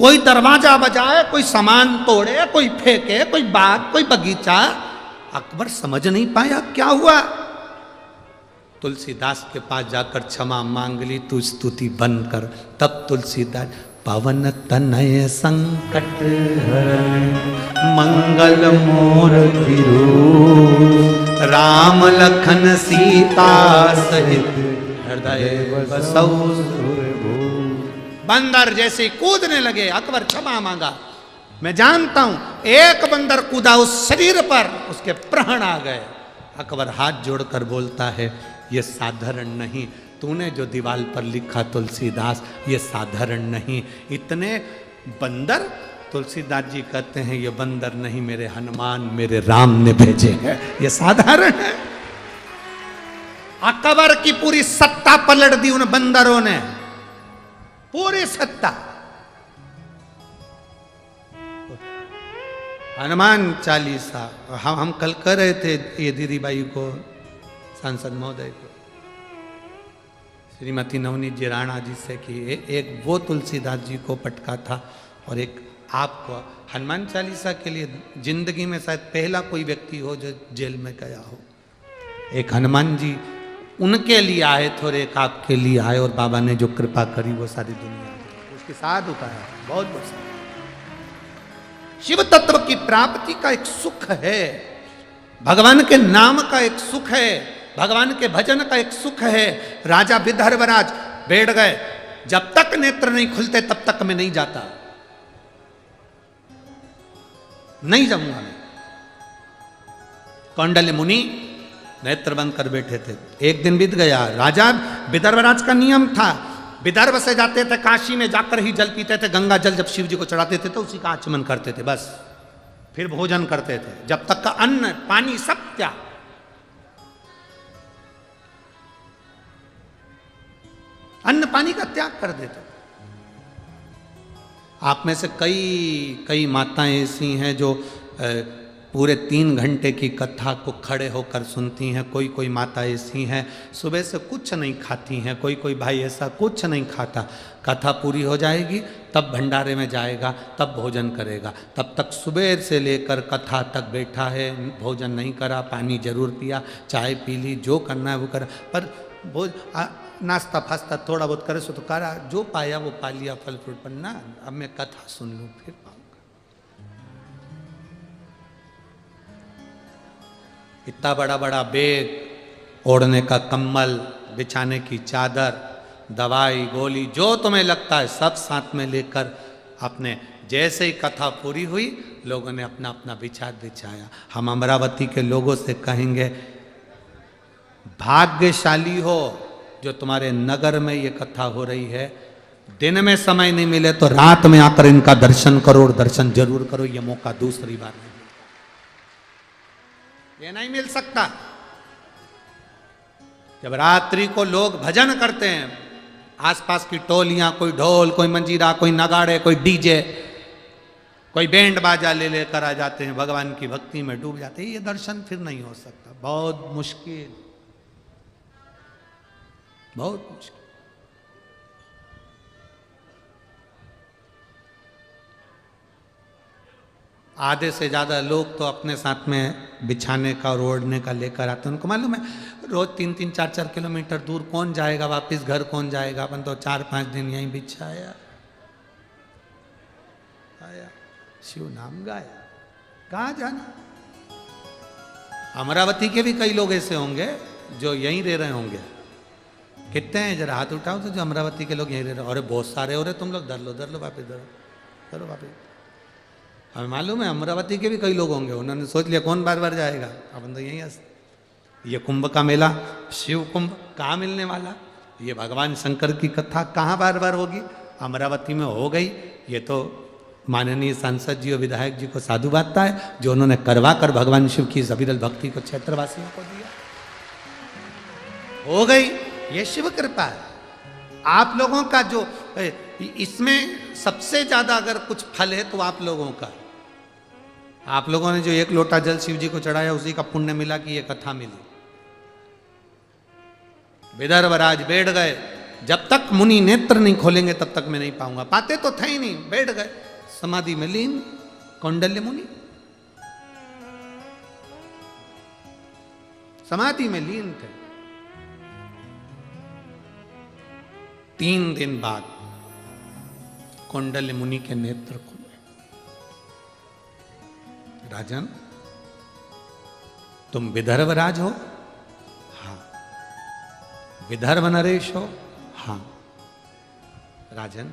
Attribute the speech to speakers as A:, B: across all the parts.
A: कोई दरवाजा बजाए, कोई सामान तोड़े, कोई फेंके, कोई बाग, कोई बगीचा। अकबर समझ नहीं पाया क्या हुआ। तुलसीदास के पास जाकर क्षमा मांग ली, तू स्तुति बंद कर। तब तुलसीदास, पवन तनय संकट हरण मंगल मूर्ति रूप, राम लखन सीता सहित हृदय बसौ सुरभूप। बंदर जैसे कूदने लगे, अकबर क्षमा मांगा। मैं जानता हूं एक बंदर कूदा उस शरीर पर, उसके प्राण आ गए। अकबर हाथ जोड़कर बोलता है, ये साधारण नहीं, तूने जो दीवार पर लिखा तुलसीदास, ये साधारण नहीं। इतने बंदर, तुलसीदास जी कहते हैं ये बंदर नहीं, मेरे हनुमान, मेरे राम ने भेजे हैं, ये साधारण है। अकबर की पूरी सत्ता पलट दी उन बंदरों ने, पूरी सत्ता। हनुमान चालीसा हम कल कर रहे थे ये दीदी बाई को, सांसद महोदय को, श्रीमती नवनीत जी राणा जी से कि एक वो तुलसीदास जी को पटका था और एक आपको। हनुमान चालीसा के लिए जिंदगी में शायद पहला कोई व्यक्ति हो जो जेल में गया हो। एक हनुमान जी उनके लिए आए थे और एक आपके लिए आए, और बाबा ने जो कृपा करी वो सारी दुनिया उसके साथ उतारा। बहुत बहुत शिव तत्व की प्राप्ति का एक सुख है, भगवान के नाम का एक सुख है, भगवान के भजन का एक सुख है। राजा विदर्भराज बैठ गए, जब तक नेत्र नहीं खुलते तब तक मैं नहीं जाता, नहीं जाऊंगा मैं। कौंडल्य मुनि नेत्र बंद कर बैठे थे। एक दिन बीत गया। राजा विदर्भराज का नियम था, विदर्भ से जाते थे काशी में, जाकर ही जल पीते थे। गंगा जल जब शिव जी को चढ़ाते थे तो उसी का आचमन करते थे, बस। फिर भोजन करते थे, जब तक का अन्न पानी सब त्याग। अन्न पानी का त्याग कर देते। आप में से कई माताएं ऐसी हैं जो पूरे 3 घंटे की कथा को खड़े होकर सुनती हैं। कोई माता ऐसी हैं सुबह से कुछ नहीं खाती हैं। कोई भाई ऐसा कुछ नहीं खाता। कथा पूरी हो जाएगी तब भंडारे में जाएगा, तब भोजन करेगा। तब तक सुबह से लेकर कथा तक बैठा है, भोजन नहीं करा, पानी जरूर पिया, चाय पी ली, जो करना है वो करा। पर नाश्ता फास्ता थोड़ा बहुत करे सो तो करा, जो पाया वो पा लिया, फल फ्रूट। पर ना, अब मैं कथा सुन लूँ फिर पाऊंगा। इतना बड़ा बड़ा बैग, ओढ़ने का कंबल, बिछाने की चादर, दवाई गोली, जो तुम्हें लगता है सब साथ में लेकर अपने। जैसे ही कथा पूरी हुई, लोगों ने अपना अपना बिछाया। हम अमरावती के लोगों से कहेंगे, भाग्यशाली हो जो तुम्हारे नगर में ये कथा हो रही है। दिन में समय नहीं मिले तो रात में आकर इनका दर्शन करो, और दर्शन जरूर करो। ये मौका दूसरी बार नहीं, ये नहीं मिल सकता। जब रात्रि को लोग भजन करते हैं, आसपास की टोलियां, कोई ढोल, कोई मंजीरा, कोई नगाड़े, कोई डीजे, कोई बैंड बाजा ले लेकर आ जाते हैं, भगवान की भक्ति में डूब जाते हैं। ये दर्शन फिर नहीं हो सकता, बहुत मुश्किल, बहुत मुश्किल। आधे से ज़्यादा लोग तो अपने साथ में बिछाने का और ओढ़ने का लेकर आते हैं। उनको मालूम है रोज 3-3, 4-4 किलोमीटर दूर कौन जाएगा वापस घर, कौन जाएगा। अपन तो 4-5 दिन यहीं बिछाया, आया, शिव नाम गाया, कहाँ जाना। अमरावती के भी कई लोग ऐसे होंगे जो यहीं रह रहे होंगे। कितने हैं, जरा हाथ उठाओ तो जो अमरावती के लोग यहीं रह रहे। अरे बहुत सारे हो रहे, तुम लोग धर लो वापस, धरो वापस। हमें मालूम है अमरावती के भी कई लोग होंगे, उन्होंने सोच लिया कौन बार बार जाएगा, अपन तो यहीं हंसते। ये कुंभ का मेला, शिव कुंभ कहाँ मिलने वाला। ये भगवान शंकर की कथा कहाँ बार बार होगी, अमरावती में हो गई। ये तो माननीय सांसद जी और विधायक जी को साधु बातता है जो उन्होंने करवा कर भगवान शिव की अविरल भक्ति को क्षेत्रवासियों को दिया, हो गई। ये शिव कृपा है। आप लोगों का जो इसमें सबसे ज्यादा अगर कुछ फल है तो आप लोगों का, आप लोगों ने जो 1 लोटा जल शिव जी को चढ़ाया उसी का पुण्य मिला कि ये कथा मिली। विदर्भराज बैठ गए, जब तक मुनि नेत्र नहीं खोलेंगे तब तक मैं नहीं पाऊंगा। पाते तो थे ही नहीं, बैठ गए समाधि में लीन कौंडल्य मुनि, समाधि में लीन थे। 3 दिन बाद कौंडल्य मुनि के नेत्र खुले। राजन, तुम विदर्भ राज हो? हाँ। विदर्भ नरेश हो? हाँ। राजन,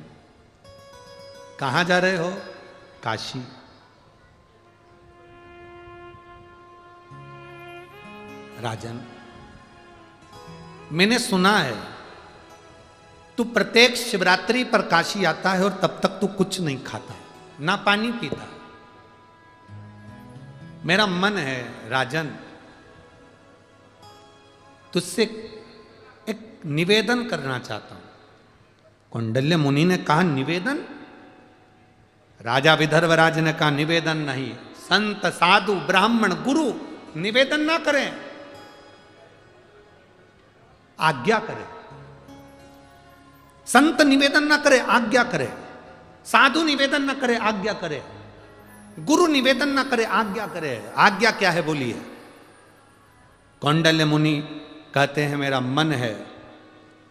A: कहां जा रहे हो? काशी। राजन, मैंने सुना है तू प्रत्येक शिवरात्रि पर काशी आता है और तब तक तू कुछ नहीं खाता, ना पानी पीता। मेरा मन है राजन, तुझसे एक निवेदन करना चाहता हूं। कौंडल्य मुनि ने कहा निवेदन? राजा विदर्भराज ने कहा निवेदन नहीं, संत साधु ब्राह्मण गुरु निवेदन ना करें, आज्ञा करें। संत निवेदन ना करे, आज्ञा करे। साधु निवेदन ना करे, आज्ञा करे। गुरु निवेदन ना करे, आज्ञा करे। आज्ञा क्या है बोलिए? कौंडल्य मुनि कहते हैं मेरा मन है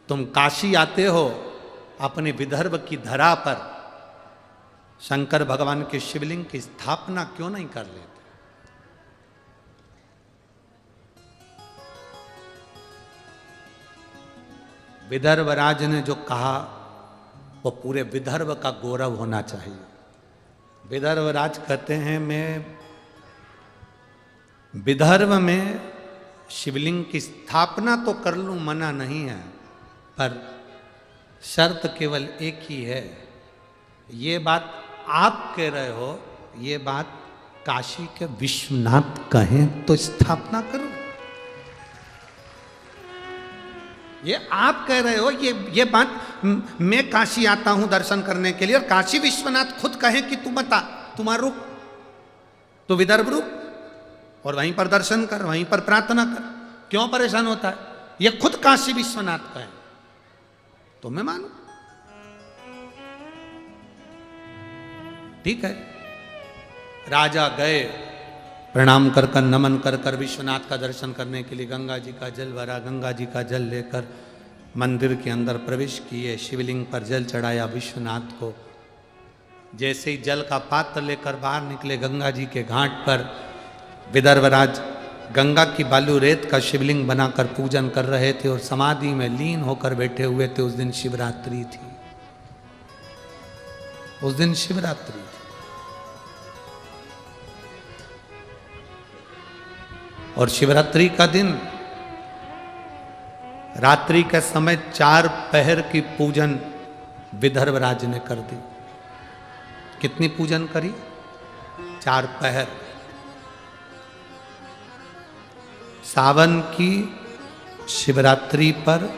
A: तुम काशी आते हो, अपने विदर्भ की धरा पर शंकर भगवान के शिवलिंग की स्थापना क्यों नहीं कर लेते? विदर्भराज ने जो कहा वो पूरे विदर्भ का गौरव होना चाहिए। विदर्भराज कहते हैं मैं विदर्भ में शिवलिंग की स्थापना तो कर लूं, मना नहीं है, पर शर्त केवल एक ही है। ये बात आप कह रहे हो, ये बात काशी के विश्वनाथ कहें तो स्थापना करूं। ये आप कह रहे हो, ये बात मैं काशी आता हूं दर्शन करने के लिए और काशी विश्वनाथ खुद कहें कि तू बता, तुम्हारा रुक, तो विदर्भ रुक और वहीं पर दर्शन कर, वहीं पर प्रार्थना कर। क्यों परेशान होता है? ये खुद काशी विश्वनाथ कहें तो मैं मानू। ठीक है, राजा गए, प्रणाम कर कर नमन कर कर विश्वनाथ का दर्शन करने के लिए गंगा जी का जल भरा, गंगा जी का जल लेकर मंदिर के अंदर प्रवेश किए, शिवलिंग पर जल चढ़ाया विश्वनाथ को। जैसे ही जल का पात्र लेकर बाहर निकले गंगा जी के घाट पर, विदर्भराज गंगा की बालू रेत का शिवलिंग बनाकर पूजन कर रहे थे और समाधि में लीन होकर बैठे हुए थे। उस दिन शिवरात्रि थी, उस दिन शिवरात्रि थी। और शिवरात्रि का दिन रात्रि के समय 4 पहर की पूजन विदर्भराज ने कर दी। कितनी पूजन करी? 4 पहर। सावन की शिवरात्रि पर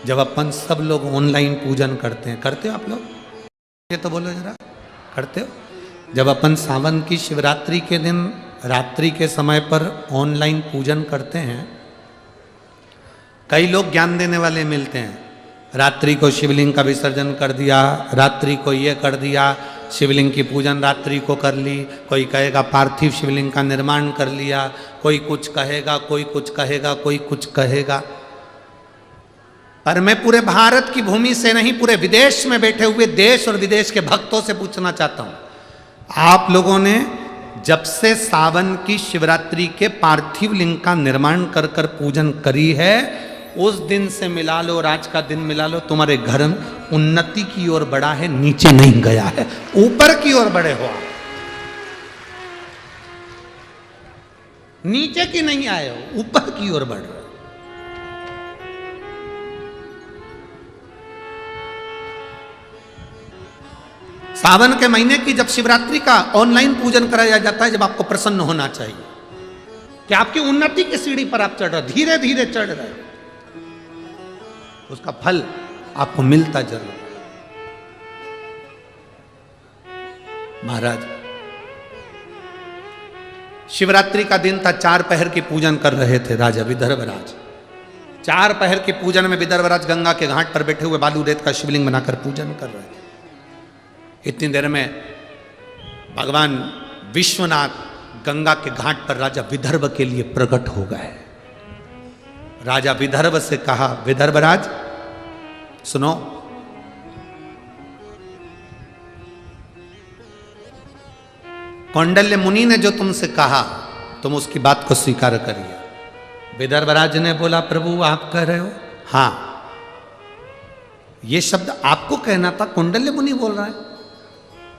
A: जब अपन सब लोग ऑनलाइन पूजन करते हैं, करते हो आप लोग? ये तो बोलो जरा, करते हो? जब अपन सावन की शिवरात्रि के दिन रात्रि के समय पर ऑनलाइन पूजन करते हैं, कई लोग ज्ञान देने वाले मिलते हैं। रात्रि को शिवलिंग का विसर्जन कर दिया, रात्रि को ये कर दिया, शिवलिंग की पूजन रात्रि को कर ली। कोई कहेगा पार्थिव शिवलिंग का निर्माण कर लिया, कोई कुछ कहेगा, कोई कुछ कहेगा, कोई कुछ कहेगा। पर मैं पूरे भारत की भूमि से नहीं, पूरे विदेश में बैठे हुए देश और विदेश के भक्तों से पूछना चाहता हूं, आप लोगों ने जब से सावन की शिवरात्रि के पार्थिव लिंग का निर्माण कर कर पूजन करी है, उस दिन से मिला लो और आज का दिन मिला लो, तुम्हारे घर उन्नति की ओर बढ़ा है, नीचे नहीं गया है, ऊपर की ओर बढ़े हो। नीचे की नहीं आए हो, ऊपर की ओर बढ़ रहे हो। सावन के महीने की जब शिवरात्रि का ऑनलाइन पूजन कराया जाता है, जब आपको प्रसन्न होना चाहिए कि आपकी उन्नति की सीढ़ी पर आप चढ़ रहे, धीरे धीरे चढ़ रहे, उसका फल आपको मिलता जरूर। महाराज, शिवरात्रि का दिन था, 4 पहर की पूजन कर रहे थे राजा विदर्भराज। 4 पहर के पूजन में विदर्भराज गंगा के घाट पर बैठे हुए बालू रेत का शिवलिंग बनाकर पूजन कर रहे थे। इतनी देर में भगवान विश्वनाथ गंगा के घाट पर राजा विदर्भ के लिए प्रकट हो गए। राजा विदर्भ से कहा, विदर्भराज सुनो, कौंडल्य मुनि ने जो तुमसे कहा तुम उसकी बात को स्वीकार करिए। विदर्भराज ने बोला, प्रभु आप कह रहे हो? हाँ, ये शब्द आपको कहना था, कौंडल्य मुनि बोल रहा है।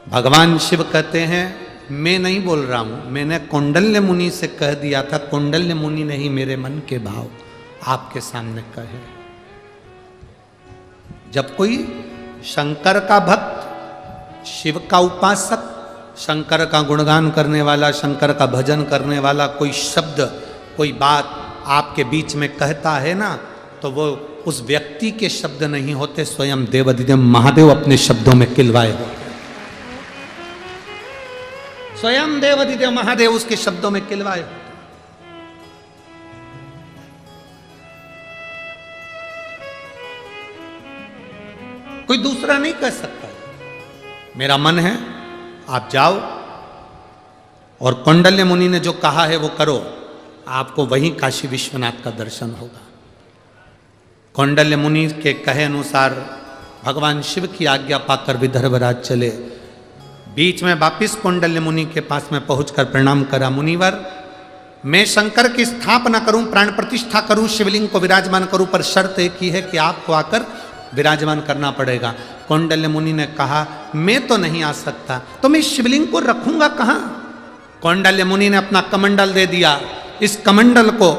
A: भगवान शिव कहते हैं, मैं नहीं बोल रहा हूं, मैंने कौंडल्य मुनि से कह दिया था। कौंडल्य मुनि ने ही मेरे मन के भाव आपके सामने कहे। जब कोई शंकर का भक्त, शिव का उपासक, शंकर का गुणगान करने वाला, शंकर का भजन करने वाला कोई शब्द, कोई बात आपके बीच में कहता है ना, तो वो उस व्यक्ति के शब्द नहीं होते, स्वयं देवाधिदेव महादेव अपने शब्दों में किलवाए होते। स्वयं देवाधिदेव महादेव उसके शब्दों में किलवाए होते। कोई दूसरा नहीं कह सकता। मेरा मन है आप जाओ और कौंडल्य मुनि ने जो कहा है वो करो, आपको वहीं काशी विश्वनाथ का दर्शन होगा। कौंडल्य मुनि के कहे अनुसार भगवान शिव की आज्ञा पाकर विदर्भराज चले। बीच में वापिस कौंडल्य मुनि के पास में पहुंचकर प्रणाम करा, मुनिवर मैं शंकर की स्थापना करूं, प्राण प्रतिष्ठा करूं, शिवलिंग को विराजमान करूं, पर शर्त एक ही है कि आपको आकर विराजमान करना पड़ेगा। कौंडल्य मुनि ने कहा, मैं तो नहीं आ सकता, तो मैं शिवलिंग को रखूंगा कहां? कौंडल्य मुनि ने अपना कमंडल दे दिया। इस कमंडल को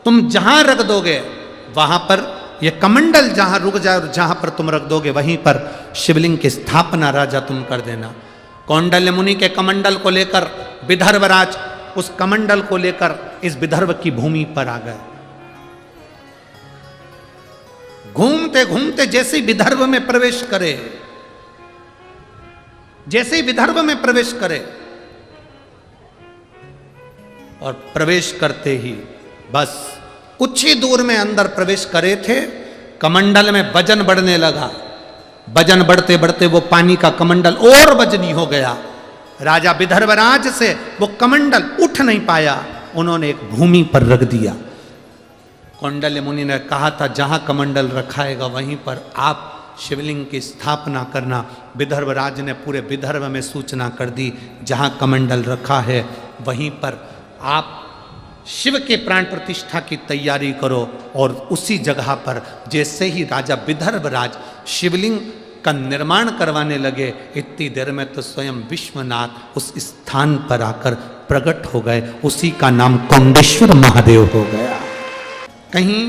A: तुम जहां रख दोगे वहां पर, यह कमंडल जहां रुक जाए और जहां पर तुम रख दोगे वहीं पर शिवलिंग की स्थापना राजा तुम कर देना। कौंडल्य मुनि के कमंडल को लेकर विदर्भराज उस कमंडल को लेकर इस विदर्भ की भूमि पर आ गए। घूमते घूमते जैसे ही विदर्भ में प्रवेश करे, जैसे ही विदर्भ में प्रवेश करे और प्रवेश करते ही बस कुछ ही दूर में अंदर प्रवेश करे थे, कमंडल में वजन बढ़ने लगा। वजन बढ़ते बढ़ते वो पानी का कमंडल और वजनी हो गया। राजा विदर्भराज से वो कमंडल उठ नहीं पाया, उन्होंने एक भूमि पर रख दिया। कौंडल्य मुनि ने कहा था, जहां कमंडल रखाएगा वहीं पर आप शिवलिंग की स्थापना करना। विदर्भराज ने पूरे विदर्भ में सूचना कर दी, जहां कमंडल रखा है वहीं पर आप शिव के प्राण प्रतिष्ठा की तैयारी करो। और उसी जगह पर जैसे ही राजा विदर्भराज शिवलिंग का निर्माण करवाने लगे, इतनी देर में तो स्वयं विश्वनाथ उस स्थान पर आकर प्रकट हो गए। उसी का नाम कौंडेश्वर महादेव हो गया। कहीं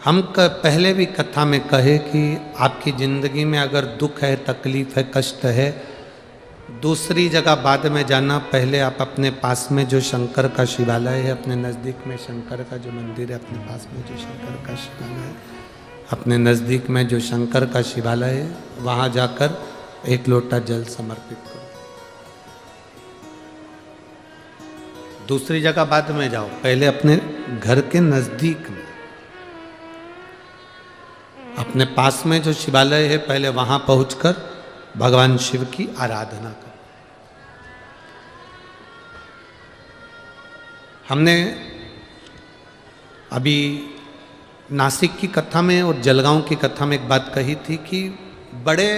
A: हम पहले भी कथा में कहे कि आपकी जिंदगी में अगर दुख है, तकलीफ है, कष्ट है, दूसरी जगह बाद में जाना, पहले आप अपने पास में जो शंकर का शिवालय है, अपने नज़दीक में शंकर का जो मंदिर है, अपने पास में जो शंकर का शिवालय है, अपने नज़दीक में जो शंकर का शिवालय है, वहाँ जाकर एक लोटा जल समर्पित करो। दूसरी जगह बाद में जाओ, पहले अपने घर के नज़दीक में अपने पास में जो शिवालय है, पहले वहाँ पहुँचकर भगवान शिव की आराधना करो। हमने अभी नासिक की कथा में और जलगांव की कथा में एक बात कही थी कि बड़े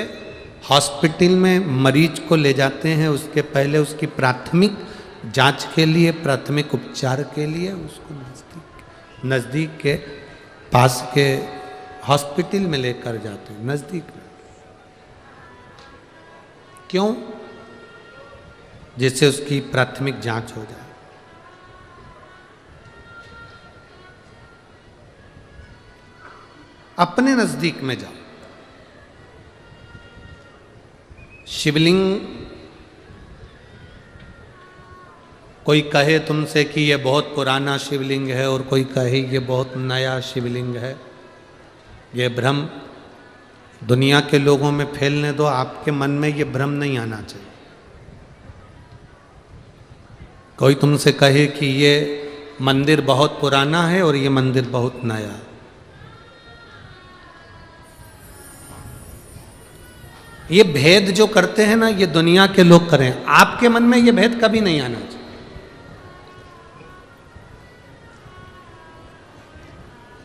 A: हॉस्पिटल में मरीज को ले जाते हैं, उसके पहले उसकी प्राथमिक जांच के लिए, प्राथमिक उपचार के लिए उसको नज़दीक के पास के हॉस्पिटल में लेकर जाते हैं, नज़दीक में। क्यों? जिससे उसकी प्राथमिक जांच हो जाए। अपने नज़दीक में जाओ। शिवलिंग, कोई कहे तुमसे कि ये बहुत पुराना शिवलिंग है और कोई कहे ये बहुत नया शिवलिंग है, ये भ्रम दुनिया के लोगों में फैलने दो। आपके मन में ये भ्रम नहीं आना चाहिए। कोई तुमसे कहे कि ये मंदिर बहुत पुराना है और ये मंदिर बहुत नया है। ये भेद जो करते हैं ना, ये दुनिया के लोग करें, आपके मन में ये भेद कभी नहीं आना चाहिए।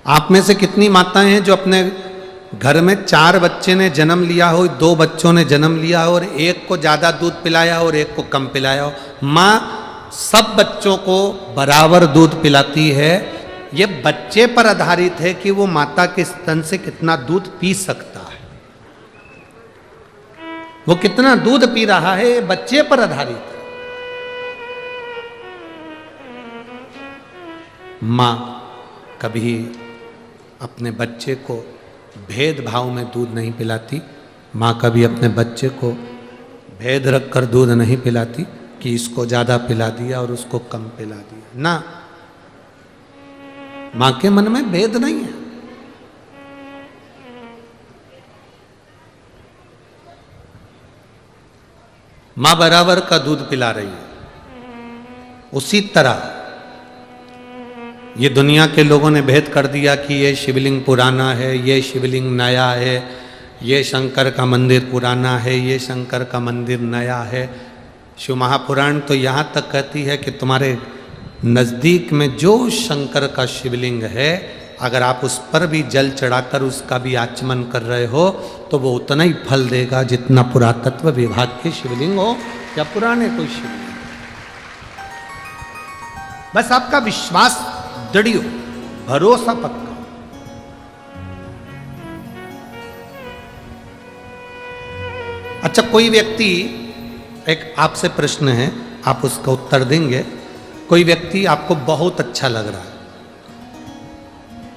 A: आप में से कितनी माताएं हैं जो अपने घर में 4 बच्चे ने जन्म लिया हो, 2 बच्चों ने जन्म लिया हो और एक को ज्यादा दूध पिलाया हो और एक को कम पिलाया हो। माँ सब बच्चों को बराबर दूध पिलाती है। ये बच्चे पर आधारित है कि वो माता के स्तन से कितना दूध पी सकता है, वो कितना दूध पी रहा है, ये बच्चे पर आधारित है। माँ कभी अपने बच्चे को भेदभाव में दूध नहीं पिलाती। माँ कभी अपने बच्चे को भेद रखकर दूध नहीं पिलाती कि इसको ज़्यादा पिला दिया और उसको कम पिला दिया ना। माँ के मन में भेद नहीं है। माँ बराबर का दूध पिला रही है। उसी तरह ये दुनिया के लोगों ने भेद कर दिया कि ये शिवलिंग पुराना है, ये शिवलिंग नया है, ये शंकर का मंदिर पुराना है, ये शंकर का मंदिर नया है। शिव महापुराण तो यहाँ तक कहती है कि तुम्हारे नज़दीक में जो शंकर का शिवलिंग है, अगर आप उस पर भी जल चढ़ाकर उसका भी आचमन कर रहे हो तो वो उतना ही फल देगा जितना पुरातत्व विभाग के शिवलिंग हो या पुराने कोई शिवलिंग। बस आपका विश्वास दृढ़ हो, भरोसा पक्का। अच्छा, कोई व्यक्ति, एक आपसे प्रश्न है, आप उसका उत्तर देंगे। कोई व्यक्ति आपको बहुत अच्छा लग रहा है,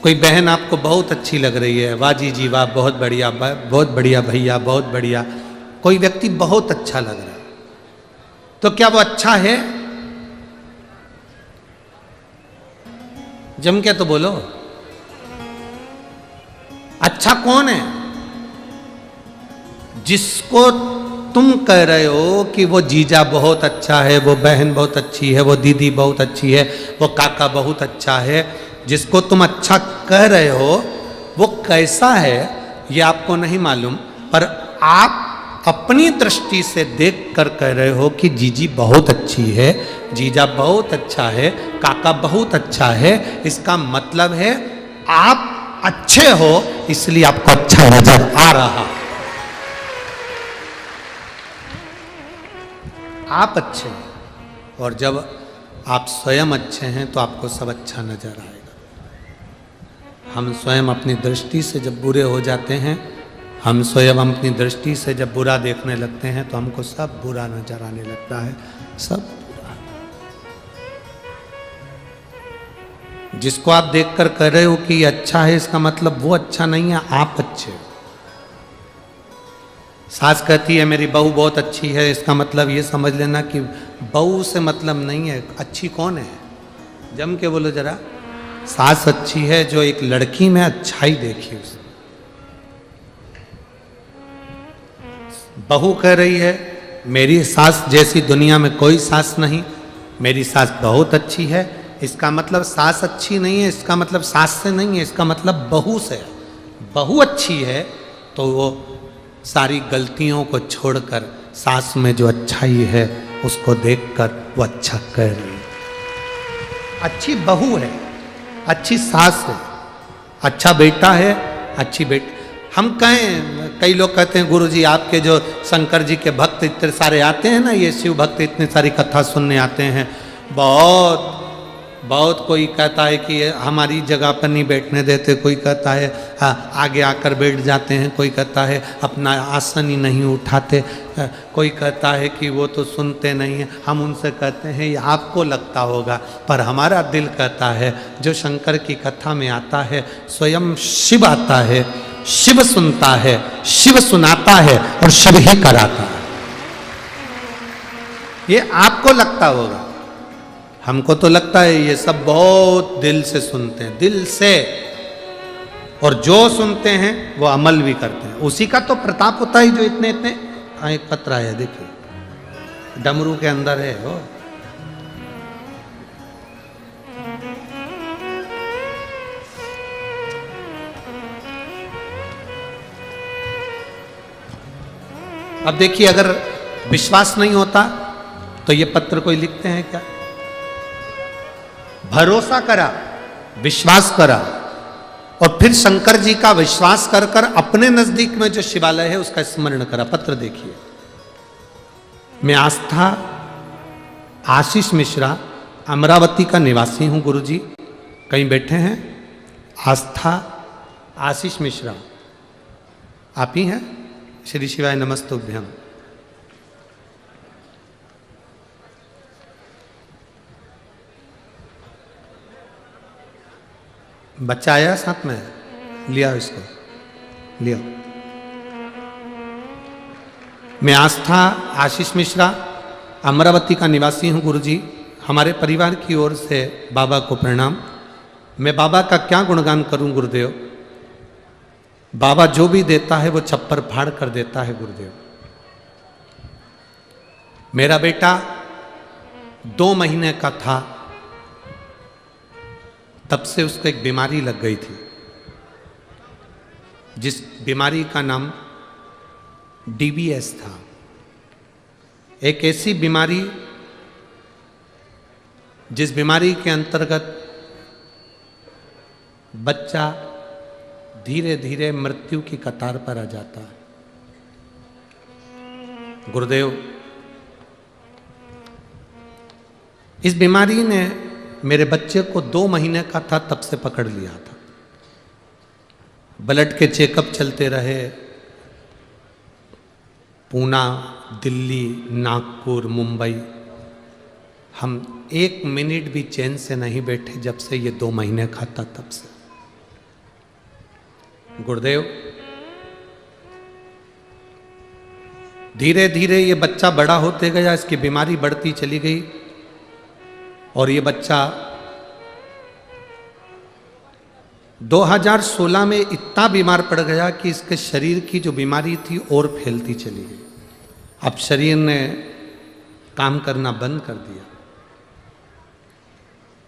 A: कोई बहन आपको बहुत अच्छी लग रही है, वाह जी वाह, बहुत बढ़िया भैया, बहुत बढ़िया। कोई व्यक्ति बहुत अच्छा लग रहा है, तो क्या वो अच्छा है? जम के तो बोलो, अच्छा कौन है? जिसको तुम कह रहे हो कि वो जीजा बहुत अच्छा है, वो बहन बहुत अच्छी है, वो दीदी बहुत अच्छी है, वो काका बहुत अच्छा है, जिसको तुम अच्छा कह रहे हो वो कैसा है ये आपको नहीं मालूम, पर आप अपनी दृष्टि से देख कर कह रहे हो कि जीजी बहुत अच्छी है, जीजा बहुत अच्छा है, काका बहुत अच्छा है। इसका मतलब है आप अच्छे हो, इसलिए आपको अच्छा नजर आ रहा। आप अच्छे हैं, और जब आप स्वयं अच्छे हैं तो आपको सब अच्छा नजर आएगा। हम स्वयं अपनी दृष्टि से जब बुरे हो जाते हैं, हम स्वयं अपनी दृष्टि से जब बुरा देखने लगते हैं तो हमको सब बुरा नजर आने लगता है, सब बुरा। जिसको आप देखकर कह रहे हो कि ये अच्छा है, इसका मतलब वो अच्छा नहीं है, आप अच्छे हो। सास कहती है मेरी बहू बहुत अच्छी है, इसका मतलब ये समझ लेना कि बहू से मतलब नहीं है, अच्छी कौन है? जम के बोलो जरा। सास अच्छी है जो एक लड़की में अच्छाई देखी उसने। बहू कह रही है मेरी सास जैसी दुनिया में कोई सास नहीं, मेरी सास बहुत अच्छी है, इसका मतलब सास अच्छी नहीं है, इसका मतलब सास से नहीं है, इसका मतलब बहू से है। बहू अच्छी है तो वो सारी गलतियों को छोड़कर सास में जो अच्छाई है उसको देखकर वो अच्छा कह रही है। अच्छी बहू है, अच्छी सास है, अच्छा बेटा है, अच्छी बेटी। हम कहें, कई लोग कहते हैं गुरुजी आपके जो शंकर जी के भक्त इतने सारे आते हैं ना, ये शिव भक्त इतने सारी कथा सुनने आते हैं, बहुत बहुत कोई कहता है कि हमारी जगह पर नहीं बैठने देते, कोई कहता है आगे आकर बैठ जाते हैं, कोई कहता है अपना आसन ही नहीं उठाते, कोई कहता है कि वो तो सुनते नहीं हैं। हम उनसे कहते हैं ये आपको लगता होगा, पर हमारा दिल कहता है जो शंकर की कथा में आता है स्वयं शिव आता है, शिव सुनता है, शिव सुनाता है और शिव ही कराता है। ये आपको लगता होगा, हमको तो लगता है ये सब बहुत दिल से सुनते हैं, दिल से, और जो सुनते हैं वो अमल भी करते हैं। उसी का तो प्रताप होता है जो इतने इतने। एक पत्र है देखिए, डमरू के अंदर है वो। अब देखिए, अगर विश्वास नहीं होता तो ये पत्र कोई लिखते हैं क्या? भरोसा करा, विश्वास करा, और फिर शंकर जी का विश्वास कर कर अपने नजदीक में जो शिवालय है उसका स्मरण करा। पत्र देखिए। मैं आस्था आशीष मिश्रा, अमरावती का निवासी हूं। गुरुजी कहीं बैठे हैं? आस्था आशीष मिश्रा, आप ही हैं? श्री शिवाय नमस्तुभ्यम। बच्चा आया साथ में? लिया इसको, लिया। मैं आस्था आशीष मिश्रा, अमरावती का निवासी हूँ गुरुजी। हमारे परिवार की ओर से बाबा को प्रणाम। मैं बाबा का क्या गुणगान करूं गुरुदेव। बाबा जो भी देता है वो छप्पर फाड़ कर देता है गुरुदेव। मेरा बेटा 2 महीने का था, तब से उसको एक बीमारी लग गई थी, जिस बीमारी का नाम DBS था। एक ऐसी बीमारी जिस बीमारी के अंतर्गत बच्चा धीरे धीरे मृत्यु की कतार पर आ जाता है। गुरुदेव, इस बीमारी ने मेरे बच्चे को 2 महीने का था तब से पकड़ लिया था। ब्लड के चेकअप चलते रहे, पूना, दिल्ली, नागपुर, मुंबई। हम 1 मिनट भी चैन से नहीं बैठे जब से ये 2 महीने का था तब से। गुरुदेव, धीरे धीरे ये बच्चा बड़ा होते गया, इसकी बीमारी बढ़ती चली गई, और ये बच्चा 2016 में इतना बीमार पड़ गया कि इसके शरीर की जो बीमारी थी और फैलती चली गई। अब शरीर ने काम करना बंद कर दिया।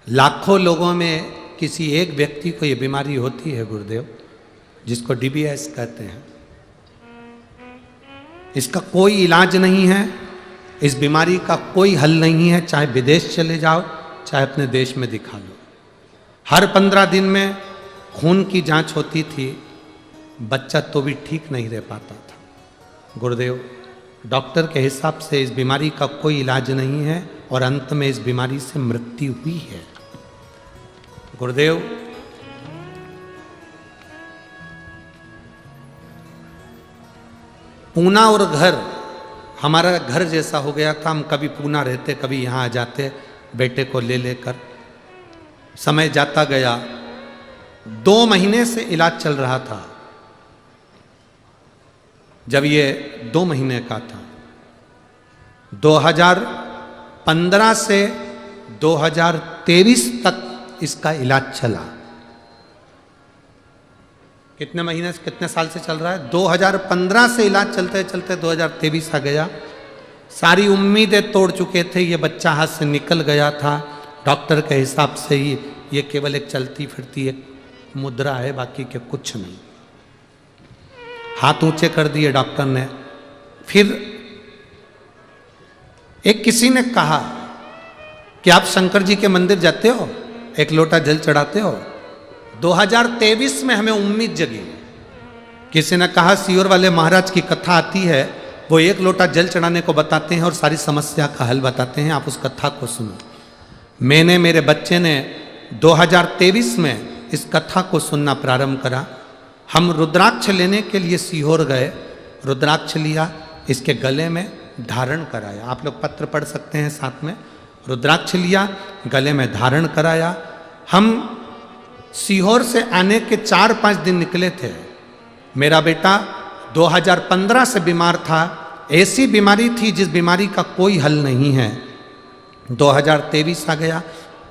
A: लाखों लोगों में किसी एक व्यक्ति को ये बीमारी होती है गुरुदेव, जिसको DBS कहते हैं। इसका कोई इलाज नहीं है, इस बीमारी का कोई हल नहीं है। चाहे विदेश चले जाओ, चाहे अपने देश में दिखा लो। हर 15 दिन में खून की जांच होती थी, बच्चा तो भी ठीक नहीं रह पाता था। गुरुदेव, डॉक्टर के हिसाब से इस बीमारी का कोई इलाज नहीं है, और अंत में इस बीमारी से मृत्यु हुई है। गुरुदेव, पूना और घर हमारा घर जैसा हो गया था। हम कभी पूना रहते, कभी यहाँ आ जाते बेटे को ले लेकर। समय जाता गया, 2 महीने से इलाज चल रहा था। जब ये 2 महीने का था, 2015 से 2023 तक इसका इलाज चला। कितने महीने से, कितने साल से चल रहा है? 2015 से इलाज चलते चलते 2023 आ गया। सारी उम्मीदें तोड़ चुके थे, ये बच्चा हाथ से निकल गया था। डॉक्टर के हिसाब से ही ये केवल एक चलती फिरती एक मुद्रा है, बाकी के कुछ नहीं। हाथ ऊंचे कर दिए डॉक्टर ने। फिर एक किसी ने कहा कि आप शंकर जी के मंदिर जाते हो, 1 लोटा जल चढ़ाते हो। 2023 में हमें उम्मीद जगी। किसी ने कहा सीहोर वाले महाराज की कथा आती है, वो 1 लोटा जल चढ़ाने को बताते हैं और सारी समस्या का हल बताते हैं, आप उस कथा को सुनो। मैंने, मेरे बच्चे ने 2023 में इस कथा को सुनना प्रारंभ करा। हम रुद्राक्ष लेने के लिए सीहोर गए, रुद्राक्ष लिया, इसके गले में धारण कराया। आप लोग पत्र पढ़ सकते हैं साथ में। रुद्राक्ष लिया, गले में धारण कराया। हम सीहोर से आने के 4-5 दिन निकले थे। मेरा बेटा 2015 से बीमार था। ऐसी बीमारी थी जिस बीमारी का कोई हल नहीं है। 2023 आ गया।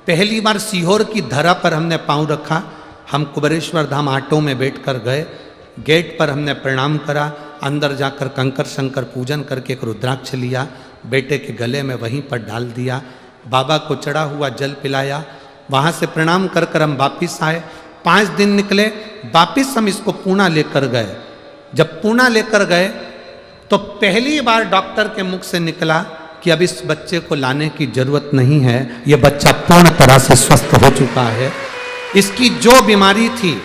A: पहली बार सीहोर की धरा पर हमने पांव रखा। हम कुबेरेश्वर धाम ऑटो में बैठकर गए। गेट पर हमने प्रणाम करा। अंदर जाकर कंकर शंकर पूजन करके एक रुद्राक्ष लिया, बेटे के गले में वहीं पर डाल दिया। बाबा को चढ़ा हुआ जल पिलाया। वहाँ से प्रणाम कर कर हम वापिस आए। 5 दिन निकले, वापिस हम इसको पूना लेकर गए। जब पूना लेकर गए तो पहली बार डॉक्टर के मुख से निकला कि अब इस बच्चे को लाने की जरूरत नहीं है, यह बच्चा पूर्ण तरह से स्वस्थ हो चुका है। इसकी जो बीमारी थी,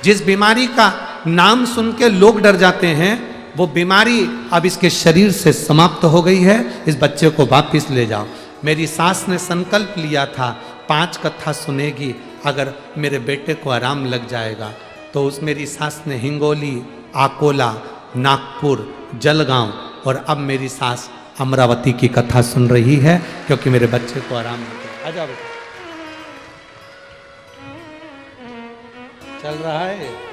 A: जिस बीमारी का नाम सुन के लोग डर जाते हैं, वो बीमारी अब इसके शरीर से समाप्त हो गई है। इस बच्चे को वापिस ले जाओ। मेरी सास ने संकल्प लिया था 5 कथा सुनेगी, अगर मेरे बेटे को आराम लग जाएगा। तो उस मेरी सास ने हिंगोली, आकोला, नागपुर, जलगांव और अब मेरी सास अमरावती की कथा सुन रही है, क्योंकि मेरे बच्चे को आराम लग गया। आजा बेटा, चल रहा है।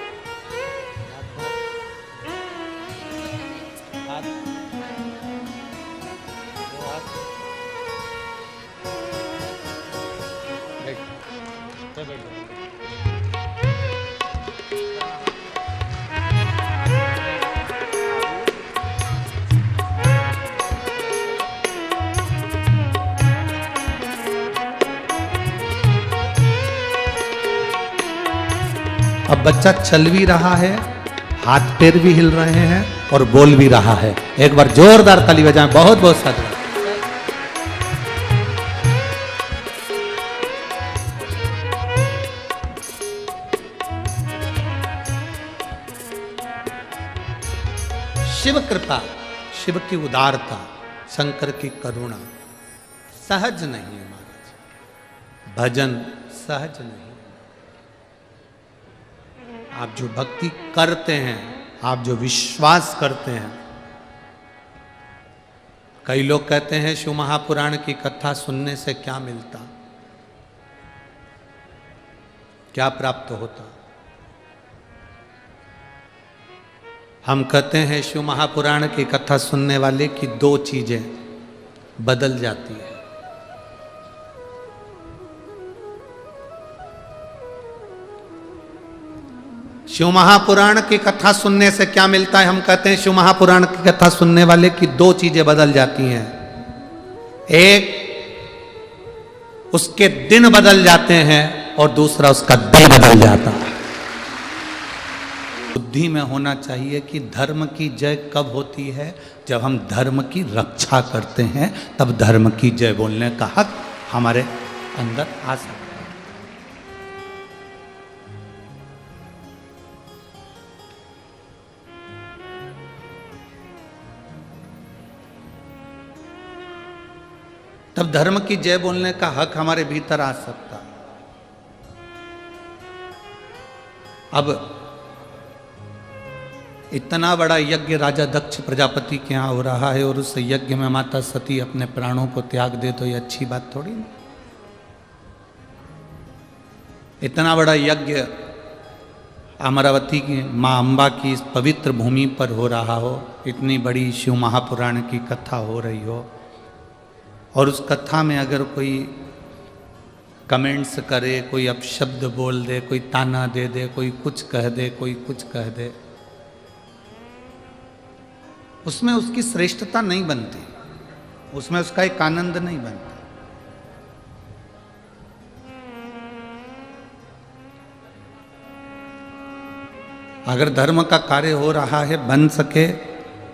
A: अब बच्चा चल भी रहा है, हाथ पैर भी हिल रहे हैं और बोल भी रहा है। एक बार जोरदार ताली बजाएं। बहुत बहुत साधु। शिव कृपा, शिव की उदारता, शंकर की करुणा सहज नहीं है महाराज। भजन सहज नहीं। आप जो भक्ति करते हैं, आप जो विश्वास करते हैं। कई लोग कहते हैं शिव महापुराण की कथा सुनने से क्या मिलता, क्या प्राप्त होता। हम कहते हैं शिव महापुराण की कथा सुनने वाले की 2 चीजें बदल जाती है। शिव महापुराण की कथा सुनने से क्या मिलता है? हम कहते हैं शिव महापुराण की कथा सुनने वाले की 2 चीजें बदल जाती हैं। एक, उसके दिन बदल जाते हैं और दूसरा, उसका दिल बदल जाता है। बुद्धि में होना चाहिए कि धर्म की जय कब होती है? जब हम धर्म की रक्षा करते हैं, तब धर्म की जय बोलने का हक हमारे अंदर आ सकता है। तब धर्म की जय बोलने का हक हमारे भीतर आ सकता है। अब इतना बड़ा यज्ञ राजा दक्ष प्रजापति के यहाँ हो रहा है और उस यज्ञ में माता सती अपने प्राणों को त्याग दे, तो ये अच्छी बात थोड़ी नहीं। इतना बड़ा यज्ञ अमरावती की माँ अम्बा की इस पवित्र भूमि पर हो रहा हो, इतनी बड़ी शिव महापुराण की कथा हो रही हो, और उस कथा में अगर कोई कमेंट्स करे, कोई अपशब्द बोल दे, कोई ताना दे दे, कोई कुछ कह दे, कोई कुछ कह दे, उसमें उसकी श्रेष्ठता नहीं बनती, उसमें उसका एक आनंद नहीं बनता। अगर धर्म का कार्य हो रहा है, बन सके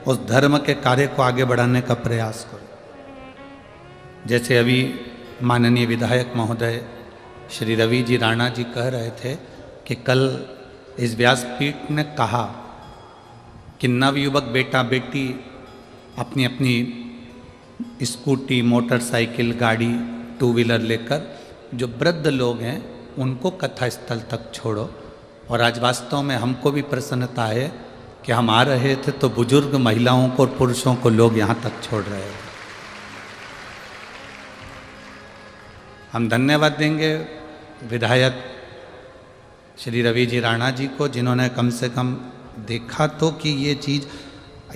A: उस धर्म के कार्य को आगे बढ़ाने का प्रयास करो। जैसे अभी माननीय विधायक महोदय श्री रवि जी राणा जी कह रहे थे कि कल इस व्यासपीठ ने कहा कि नवयुवक बेटा बेटी अपनी अपनी स्कूटी, मोटरसाइकिल, गाड़ी, 2 व्हीलर लेकर जो वृद्ध लोग हैं उनको कथा स्थल तक छोड़ो। और आज वास्तव में हमको भी प्रसन्नता है कि हम आ रहे थे तो बुजुर्ग महिलाओं को और पुरुषों को लोग यहाँ तक छोड़ रहे हैं। हम धन्यवाद देंगे विधायक श्री रवि जी राणा जी को, जिन्होंने कम से कम देखा तो कि ये चीज़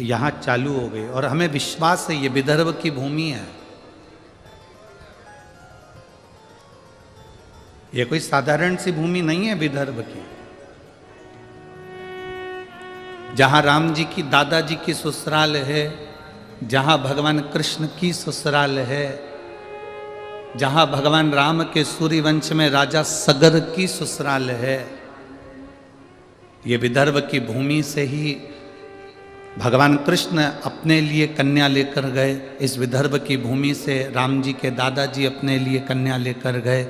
A: यहाँ चालू हो गई। और हमें विश्वास है ये विदर्भ की भूमि है, ये कोई साधारण सी भूमि नहीं है विदर्भ की। जहाँ राम जी की दादाजी की ससुराल है, जहाँ भगवान कृष्ण की ससुराल है, जहाँ भगवान राम के सूर्यवंश में राजा सगर की ससुराल है, ये विदर्भ की भूमि से ही भगवान कृष्ण अपने लिए कन्या लेकर गए, इस विदर्भ की भूमि से राम जी के दादाजी अपने लिए कन्या लेकर गए,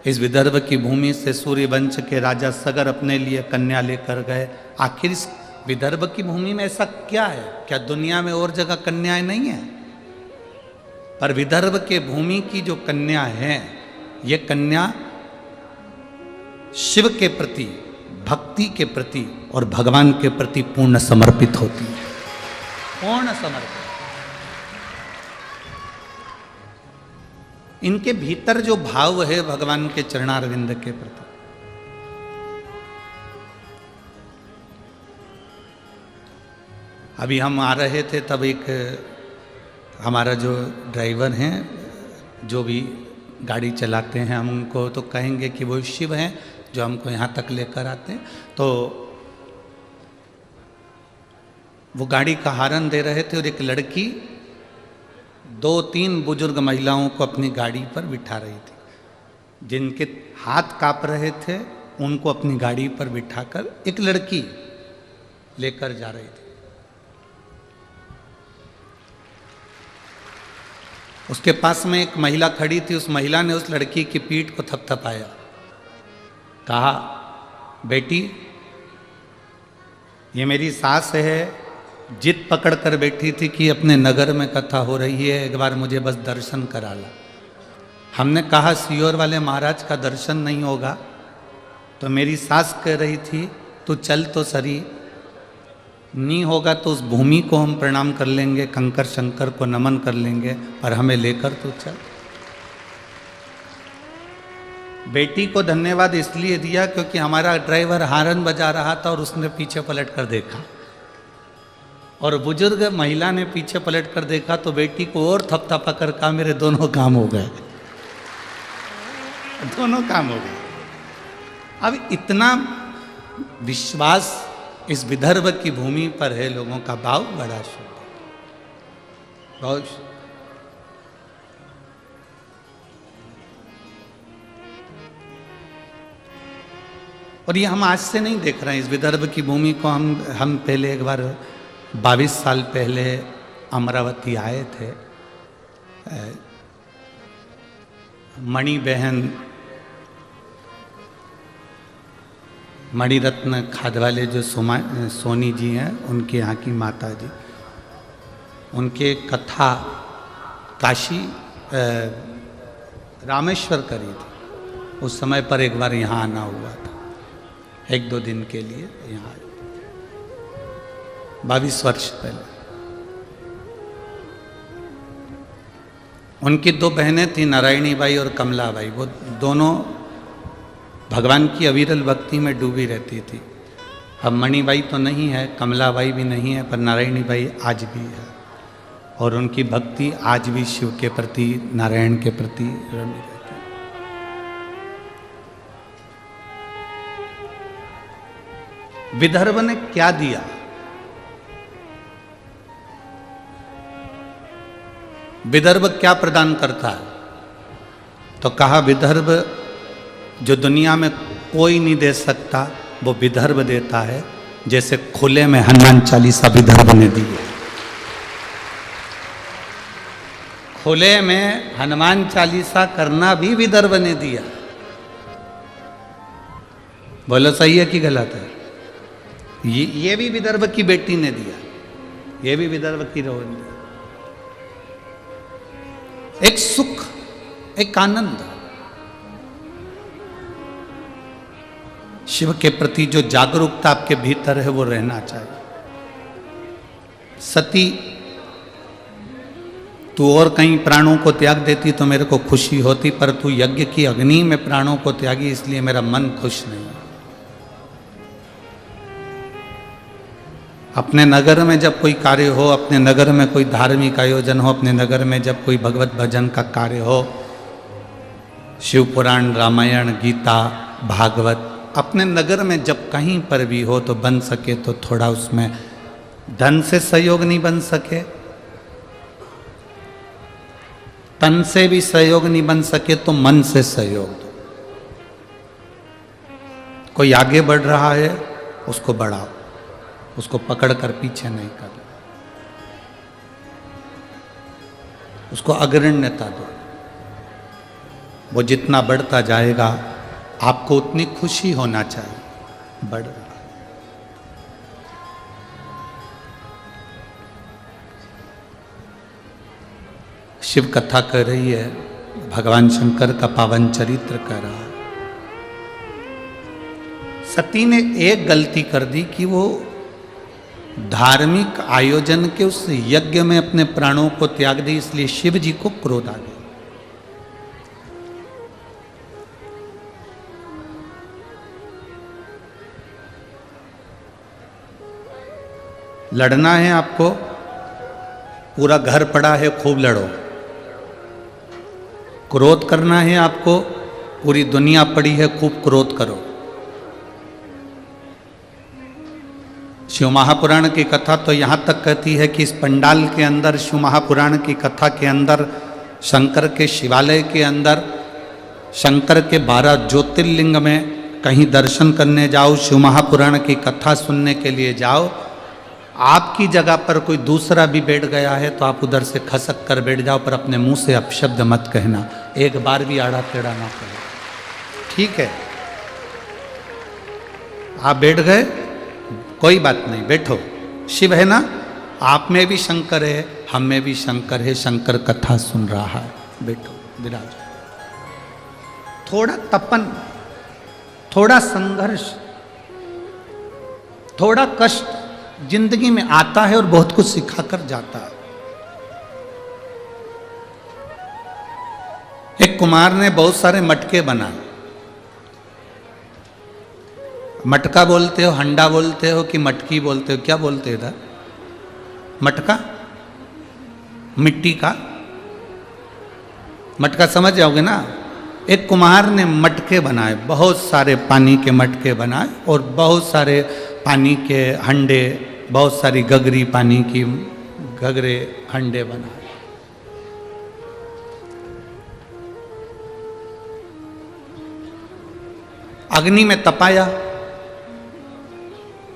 A: इस विदर्भ की भूमि से सूर्यवंश के राजा सगर अपने लिए कन्या लेकर गए। आखिर इस विदर्भ की भूमि में ऐसा क्या है? क्या दुनिया में और जगह कन्याएं नहीं है? पर विदर्भ के भूमि की जो कन्या है, ये कन्या शिव के प्रति, भक्ति के प्रति और भगवान के प्रति पूर्ण समर्पित होती है, पूर्ण समर्पित। इनके भीतर जो भाव है भगवान के चरणारविंद के प्रति, अभी हम आ रहे थे तब एक हमारा जो ड्राइवर हैं, जो भी गाड़ी चलाते हैं, हम उनको तो कहेंगे कि वो शिव हैं जो हमको यहाँ तक लेकर आते हैं। तो वो गाड़ी का हॉर्न दे रहे थे और एक लड़की 2-3 बुजुर्ग महिलाओं को अपनी गाड़ी पर बिठा रही थी। जिनके हाथ कांप रहे थे उनको अपनी गाड़ी पर बिठाकर एक लड़की लेकर जा रही थी। उसके पास में एक महिला खड़ी थी, उस महिला ने उस लड़की की पीठ को थपथपाया, कहा, बेटी ये मेरी सास है, जिद पकड़ कर बैठी थी कि अपने नगर में कथा हो रही है, एक बार मुझे बस दर्शन करा ला। हमने कहा सियोर वाले महाराज का दर्शन नहीं होगा, तो मेरी सास कह रही थी तू चल तो सरी, नहीं होगा तो उस भूमि को हम प्रणाम कर लेंगे, कंकर शंकर को नमन कर लेंगे, पर हमें लेकर तो चल। बेटी को धन्यवाद इसलिए दिया क्योंकि हमारा ड्राइवर हॉर्न बजा रहा था और उसने पीछे पलट कर देखा, और बुजुर्ग महिला ने पीछे पलट कर देखा तो बेटी को और थपथपा कर कहा, मेरे दोनों काम हो गए, दोनों काम हो गए। अब इतना विश्वास इस विदर्भ की भूमि पर है, लोगों का भाव बड़ा शुद्ध है, बहुत शुद्ध। और ये हम आज से नहीं देख रहे हैं, इस विदर्भ की भूमि को हम पहले एक बार 22 साल पहले अमरावती आए थे। मणि बहन, मणिरत्न खादवाले जो सोनी जी हैं, उनके यहाँ की माता जी, उनके कथा काशी रामेश्वर करी थी। उस समय पर एक बार यहाँ आना हुआ था, 1-2 दिन के लिए यहाँ, 22 वर्ष पहले। उनकी 2 बहनें थी, नारायणी बाई और कमला बाई। वो दोनों भगवान की अविरल भक्ति में डूबी रहती थी। अब मणिबाई तो नहीं है, कमला बाई भी नहीं है, पर नारायणी बाई आज भी है, और उनकी भक्ति आज भी शिव के प्रति, नारायण के प्रति रमी रहती है। विदर्भ ने क्या दिया? विदर्भ क्या प्रदान करता है? तो कहा, विदर्भ जो दुनिया में कोई नहीं दे सकता वो विदर्भ देता है, जैसे खुले में हनुमान चालीसा विदर्भ ने दी है। खुले में हनुमान चालीसा करना भी विदर्भ ने दिया। बोलो सही है कि गलत है? ये भी विदर्भ की बेटी ने दिया, ये भी विदर्भ की रोहन ने दिया। एक सुख, एक आनंद, शिव के प्रति जो जागरूकता आपके भीतर है वो रहना चाहिए। सती, तू और कहीं प्राणों को त्याग देती तो मेरे को खुशी होती, पर तू यज्ञ की अग्नि में प्राणों को त्यागी, इसलिए मेरा मन खुश नहीं। अपने नगर में जब कोई कार्य हो, अपने नगर में कोई धार्मिक आयोजन हो, अपने नगर में जब कोई भगवत भजन का कार्य हो, शिव पुराण, रामायण, गीता, भागवत, अपने नगर में जब कहीं पर भी हो तो बन सके तो थोड़ा उसमें धन से सहयोग नहीं बन सके, तन से भी सहयोग नहीं बन सके तो मन से सहयोग दो। कोई आगे बढ़ रहा है उसको बढ़ाओ, उसको पकड़कर पीछे नहीं कर, उसको अग्रण्यता दो। वो जितना बढ़ता जाएगा आपको उतनी खुशी होना चाहिए। बढ़ रहा शिव कथा कर रही है, भगवान शंकर का पावन चरित्र कर रहा है। सती ने एक गलती कर दी कि वो धार्मिक आयोजन के उस यज्ञ में अपने प्राणों को त्याग दी, इसलिए शिव जी को क्रोध आ गया। लड़ना है आपको, पूरा घर पड़ा है, खूब लड़ो। क्रोध करना है आपको, पूरी दुनिया पड़ी है, खूब क्रोध करो। शिव महापुराण की कथा तो यहाँ तक कहती है कि इस पंडाल के अंदर, शिव महापुराण की कथा के अंदर, शंकर के शिवालय के अंदर, शंकर के 12 ज्योतिर्लिंग में कहीं दर्शन करने जाओ, शिव महापुराण की कथा सुनने के लिए जाओ, आपकी जगह पर कोई दूसरा भी बैठ गया है तो आप उधर से खसक कर बैठ जाओ, पर अपने मुंह से अपशब्द मत कहना, एक बार भी आड़ा टेढ़ा ना करो, ठीक है? आप बैठ गए, कोई बात नहीं, बैठो। शिव है ना, आप में भी शंकर है, हम में भी शंकर है, शंकर कथा सुन रहा है, बैठो, विराजो। थोड़ा तपन, थोड़ा संघर्ष, थोड़ा कष्ट जिंदगी में आता है और बहुत कुछ सिखा कर जाता है। एक कुमार ने बहुत सारे मटके बनाए। मटका बोलते हो, हंडा बोलते हो कि मटकी बोलते हो, क्या बोलते हो इधर? मटका, मिट्टी का मटका समझ जाओगे ना। एक कुम्हार ने मटके बनाए, बहुत सारे पानी के मटके बनाए और बहुत सारे पानी के हंडे, बहुत सारी गगरी पानी की गगरे हंडे बनाए। अग्नि में तपाया।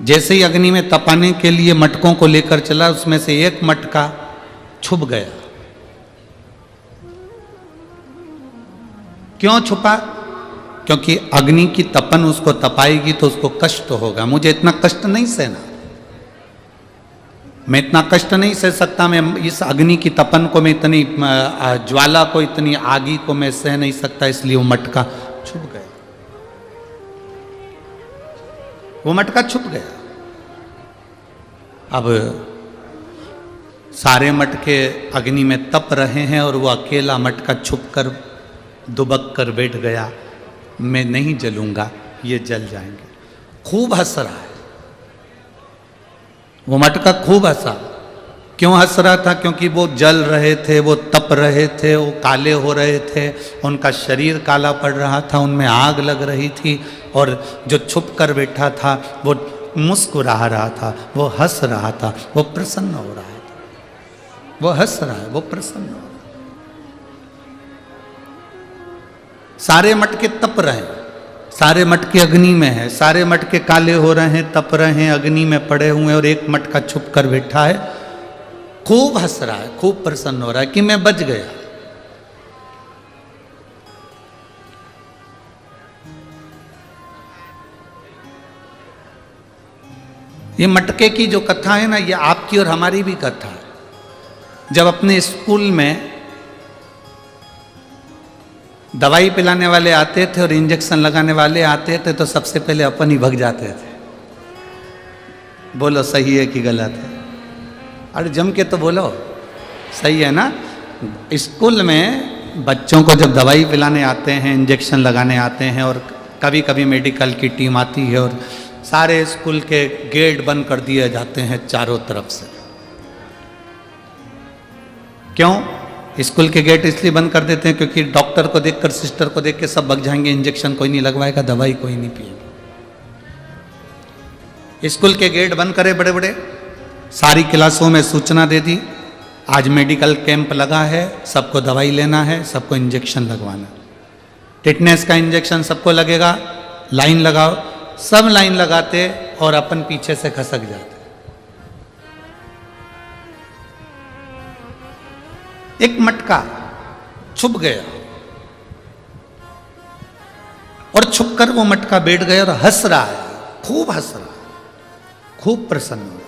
A: जैसे ही अग्नि में तपाने के लिए मटकों को लेकर चला, उसमें से एक मटका छुप गया। क्यों छुपा? क्योंकि अग्नि की तपन उसको तपाएगी तो उसको कष्ट होगा। मुझे इतना कष्ट नहीं सहना, मैं इतना कष्ट नहीं सह सकता, मैं इस अग्नि की तपन को, मैं इतनी ज्वाला को, इतनी आगी को मैं सह नहीं सकता, इसलिए वो मटका छुप गया। वो मटका छुप गया। अब सारे मटके अग्नि में तप रहे हैं और वो अकेला मटका छुपकर दुबक कर बैठ गया, मैं नहीं जलूंगा, ये जल जाएंगे। खूब हंस रहा है वो मटका, खूब हंसा। क्यों हंस रहा था? क्योंकि वो जल रहे थे, वो तप रहे थे, वो काले हो रहे थे, उनका शरीर काला पड़ रहा था, उनमें आग लग रही थी, और जो छुप कर बैठा था वो मुस्कुरा रहा था, वो हंस रहा था, वो प्रसन्न हो रहा है। वो हंस रहा है, वो प्रसन्न हो रहा है। सारे मटके तप रहे हैं, सारे मटके अग्नि में है, सारे मटके काले हो रहे हैं, तप रहे हैं, अग्नि में पड़े हुए हैं, और एक मटका छुप कर बैठा है, खूब हंस रहा है, खूब प्रसन्न हो रहा है कि मैं बच गया। ये मटके की जो कथा है ना, ये आपकी और हमारी भी कथा है। जब अपने स्कूल में दवाई पिलाने वाले आते थे और इंजेक्शन लगाने वाले आते थे तो सबसे पहले अपन ही भग जाते थे। बोलो सही है कि गलत है? अरे जम के तो बोलो, सही है ना? स्कूल में बच्चों को जब दवाई पिलाने आते हैं, इंजेक्शन लगाने आते हैं, और कभी कभी मेडिकल की टीम आती है और सारे स्कूल के गेट बंद कर दिए जाते हैं चारों तरफ से। क्यों स्कूल के गेट इसलिए बंद कर देते हैं? क्योंकि डॉक्टर को देखकर, सिस्टर को देख के सब भाग जाएंगे, इंजेक्शन कोई नहीं लगवाएगा, दवाई कोई नहीं पिएगा। स्कूल के गेट बंद करे बड़े बड़े, सारी क्लासों में सूचना दे दी, आज मेडिकल कैंप लगा है, सबको दवाई लेना है, सबको इंजेक्शन लगवाना। टिटनेस का इंजेक्शन सबको लगेगा, लाइन लगाओ। सब लाइन लगाते और अपन पीछे से खसक जाते। एक मटका छुप गया और छुपकर वो मटका बैठ गया और हंस रहा है, खूब हंस रहा है, खूब प्रसन्न हुआ।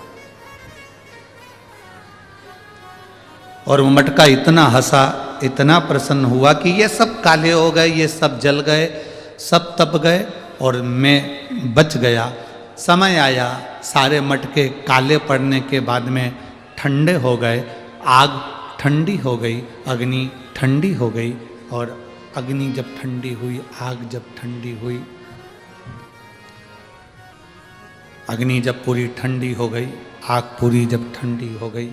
A: और वो मटका इतना हंसा, इतना प्रसन्न हुआ कि ये सब काले हो गए, ये सब जल गए, सब तप गए और मैं बच गया। समय आया, सारे मटके काले पड़ने के बाद में ठंडे हो गए, आग ठंडी हो गई, अग्नि ठंडी हो गई। और अग्नि जब ठंडी हुई, आग जब ठंडी हुई, अग्नि जब पूरी ठंडी हो गई, आग पूरी जब ठंडी हो गई,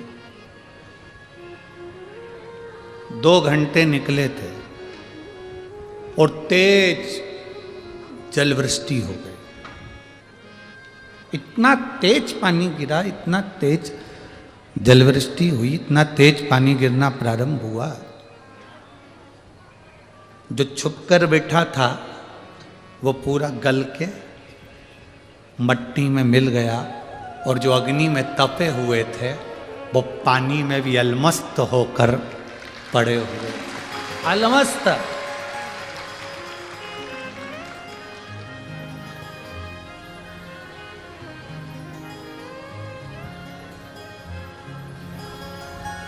A: 2 घंटे निकले थे और तेज जलवृष्टि हो गई। इतना तेज पानी गिरा, इतना तेज जलवृष्टि हुई, इतना तेज पानी गिरना प्रारंभ हुआ। जो छुपकर बैठा था वो पूरा गल के मट्टी में मिल गया और जो अग्नि में तपे हुए थे वो पानी में भी अलमस्त होकर पड़े हुए, अलमस्त।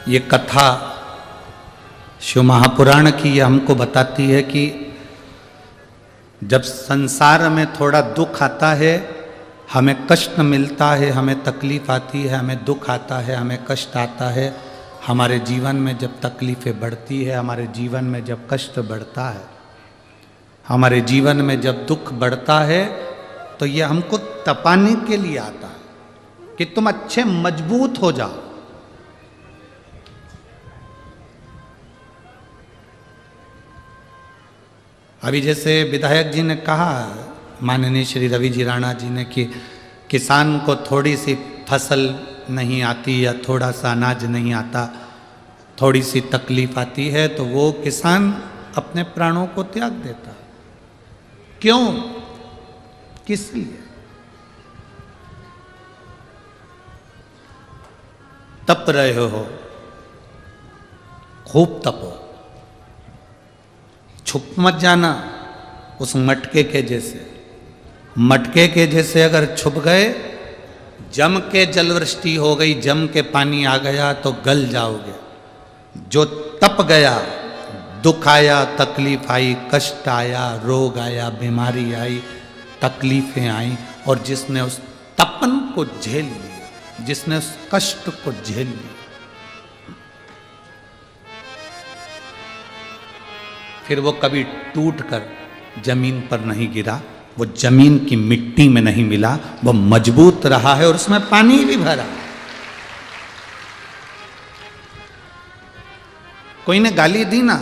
A: ये कथा शिव महापुराण की ये हमको बताती है कि जब संसार में थोड़ा दुख आता है, हमें कष्ट मिलता है, हमें तकलीफ आती है, हमें दुख आता है, हमें कष्ट आता है, हमारे जीवन में जब तकलीफ़ें बढ़ती है, हमारे जीवन में जब कष्ट बढ़ता है, हमारे जीवन में जब दुख बढ़ता है, तो ये हमको तपाने के लिए आता है कि तुम अच्छे मजबूत हो जाओ। अभी जैसे विधायक जी ने कहा, माननीय श्री रवि जी राणा जी ने, कि किसान को थोड़ी सी फसल नहीं आती या थोड़ा सा अनाज नहीं आता, थोड़ी सी तकलीफ आती है तो वो किसान अपने प्राणों को त्याग देता। क्यों? किस लिए? तप रहे हो, खूब तपो, छुप मत जाना उस मटके के जैसे। मटके के जैसे अगर छुप गए, जम के जलवृष्टि हो गई, जम के पानी आ गया तो गल जाओगे। जो तप गया, दुख आया, तकलीफ आई, कष्ट आया, रोग आया, बीमारी आई, तकलीफें आई, और जिसने उस तपन को झेल लिया, जिसने उस कष्ट को झेल लिया, फिर वो कभी टूट कर जमीन पर नहीं गिरा, वो जमीन की मिट्टी में नहीं मिला, वो मजबूत रहा है और उसमें पानी भी भरा। कोई ने गाली दी ना,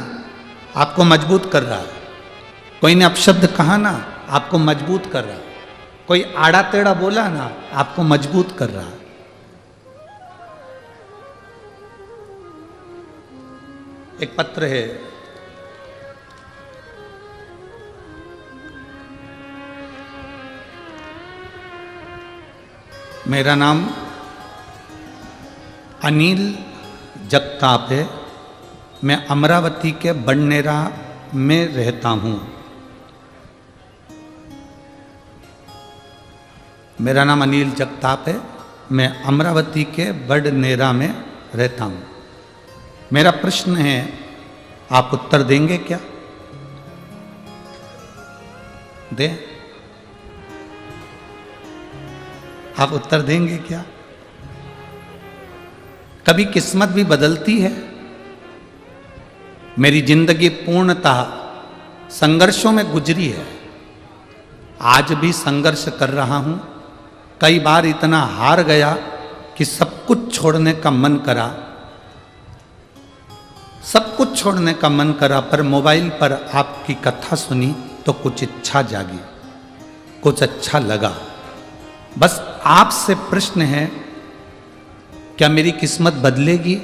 A: आपको मजबूत कर रहा है। कोई ने अपशब्द कहा ना, आपको मजबूत कर रहा है। कोई आड़ा टेढ़ा बोला ना, आपको मजबूत कर रहा है। एक पत्र है, मेरा नाम अनिल जगताप है, मैं अमरावती के बड़नेरा में रहता हूँ। मेरा नाम अनिल जगताप है, मैं अमरावती के बड़नेरा में रहता हूँ। मेरा प्रश्न है, आप उत्तर देंगे क्या? दें? आप उत्तर देंगे क्या? कभी किस्मत भी बदलती है। मेरी जिंदगी पूर्णतः संघर्षों में गुजरी है। आज भी संघर्ष कर रहा हूं। कई बार इतना हार गया कि सब कुछ छोड़ने का मन करा, सब कुछ छोड़ने का मन करा, पर मोबाइल पर आपकी कथा सुनी तो कुछ इच्छा जागी, कुछ अच्छा लगा। बस आपसे प्रश्न है, क्या मेरी किस्मत बदलेगी?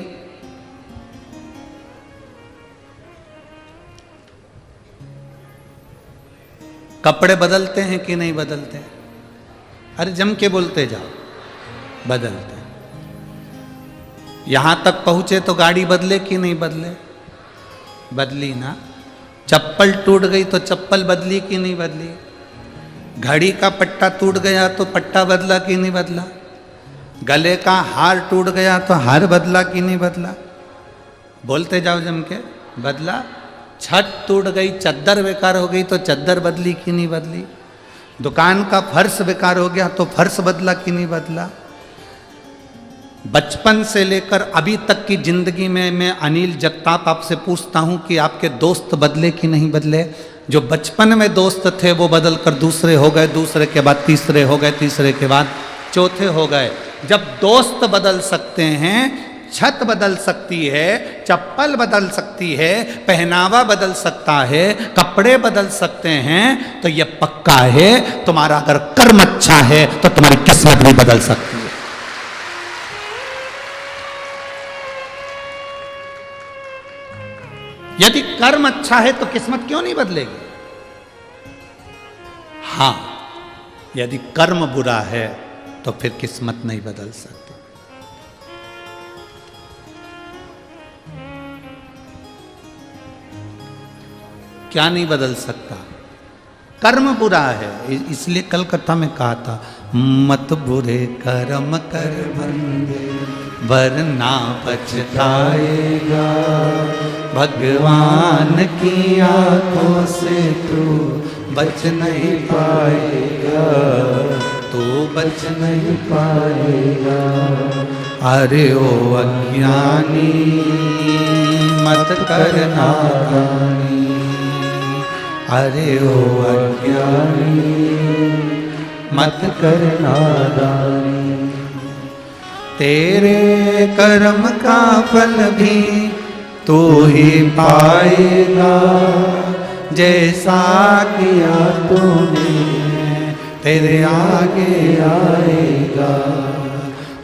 A: कपड़े बदलते हैं कि नहीं बदलते? अरे जम के बोलते जाओ, बदलते हैं। यहां तक पहुंचे तो गाड़ी बदले कि नहीं बदले? बदली ना। चप्पल टूट गई तो चप्पल बदली कि नहीं बदली? घड़ी का पट्टा टूट गया तो पट्टा बदला कि नहीं बदला? गले का हार टूट गया तो हार बदला कि नहीं बदला? बोलते जाओ जम के। बदला। छत टूट गई, चद्दर बेकार हो गई तो चद्दर बदली कि नहीं बदली? दुकान का फर्श बेकार हो गया तो फर्श बदला कि नहीं बदला? बचपन से लेकर अभी तक की जिंदगी में मैं अनिल जगताप आपसे पूछता हूं कि आपके दोस्त बदले कि नहीं बदले? जो बचपन में दोस्त थे वो बदल कर दूसरे हो गए, दूसरे के बाद तीसरे हो गए, तीसरे के बाद चौथे हो गए। जब दोस्त बदल सकते हैं, छत बदल सकती है, चप्पल बदल सकती है, पहनावा बदल सकता है, कपड़े बदल सकते हैं, तो यह पक्का है तुम्हारा अगर कर्म अच्छा है तो तुम्हारी किस्मत भी बदल सकती है। यदि कर्म अच्छा है तो किस्मत क्यों नहीं बदलेगी? हां, यदि कर्म बुरा है तो फिर किस्मत नहीं बदल सकती। क्या नहीं बदल सकता? कर्म बुरा है। इसलिए कल कथा में कहा था, मत बुरे कर्म कर बंदे वरना पछताएगा, भगवान की आंखों से तू बच नहीं पाएगा, तू बच नहीं पाएगा। अरे ओ अज्ञानी मत कर नादानी, अरे ओ अज्ञानी मत कर नादानी। तेरे कर्म का फल भी तू ही पाएगा, जैसा किया तूने तेरे आगे आएगा।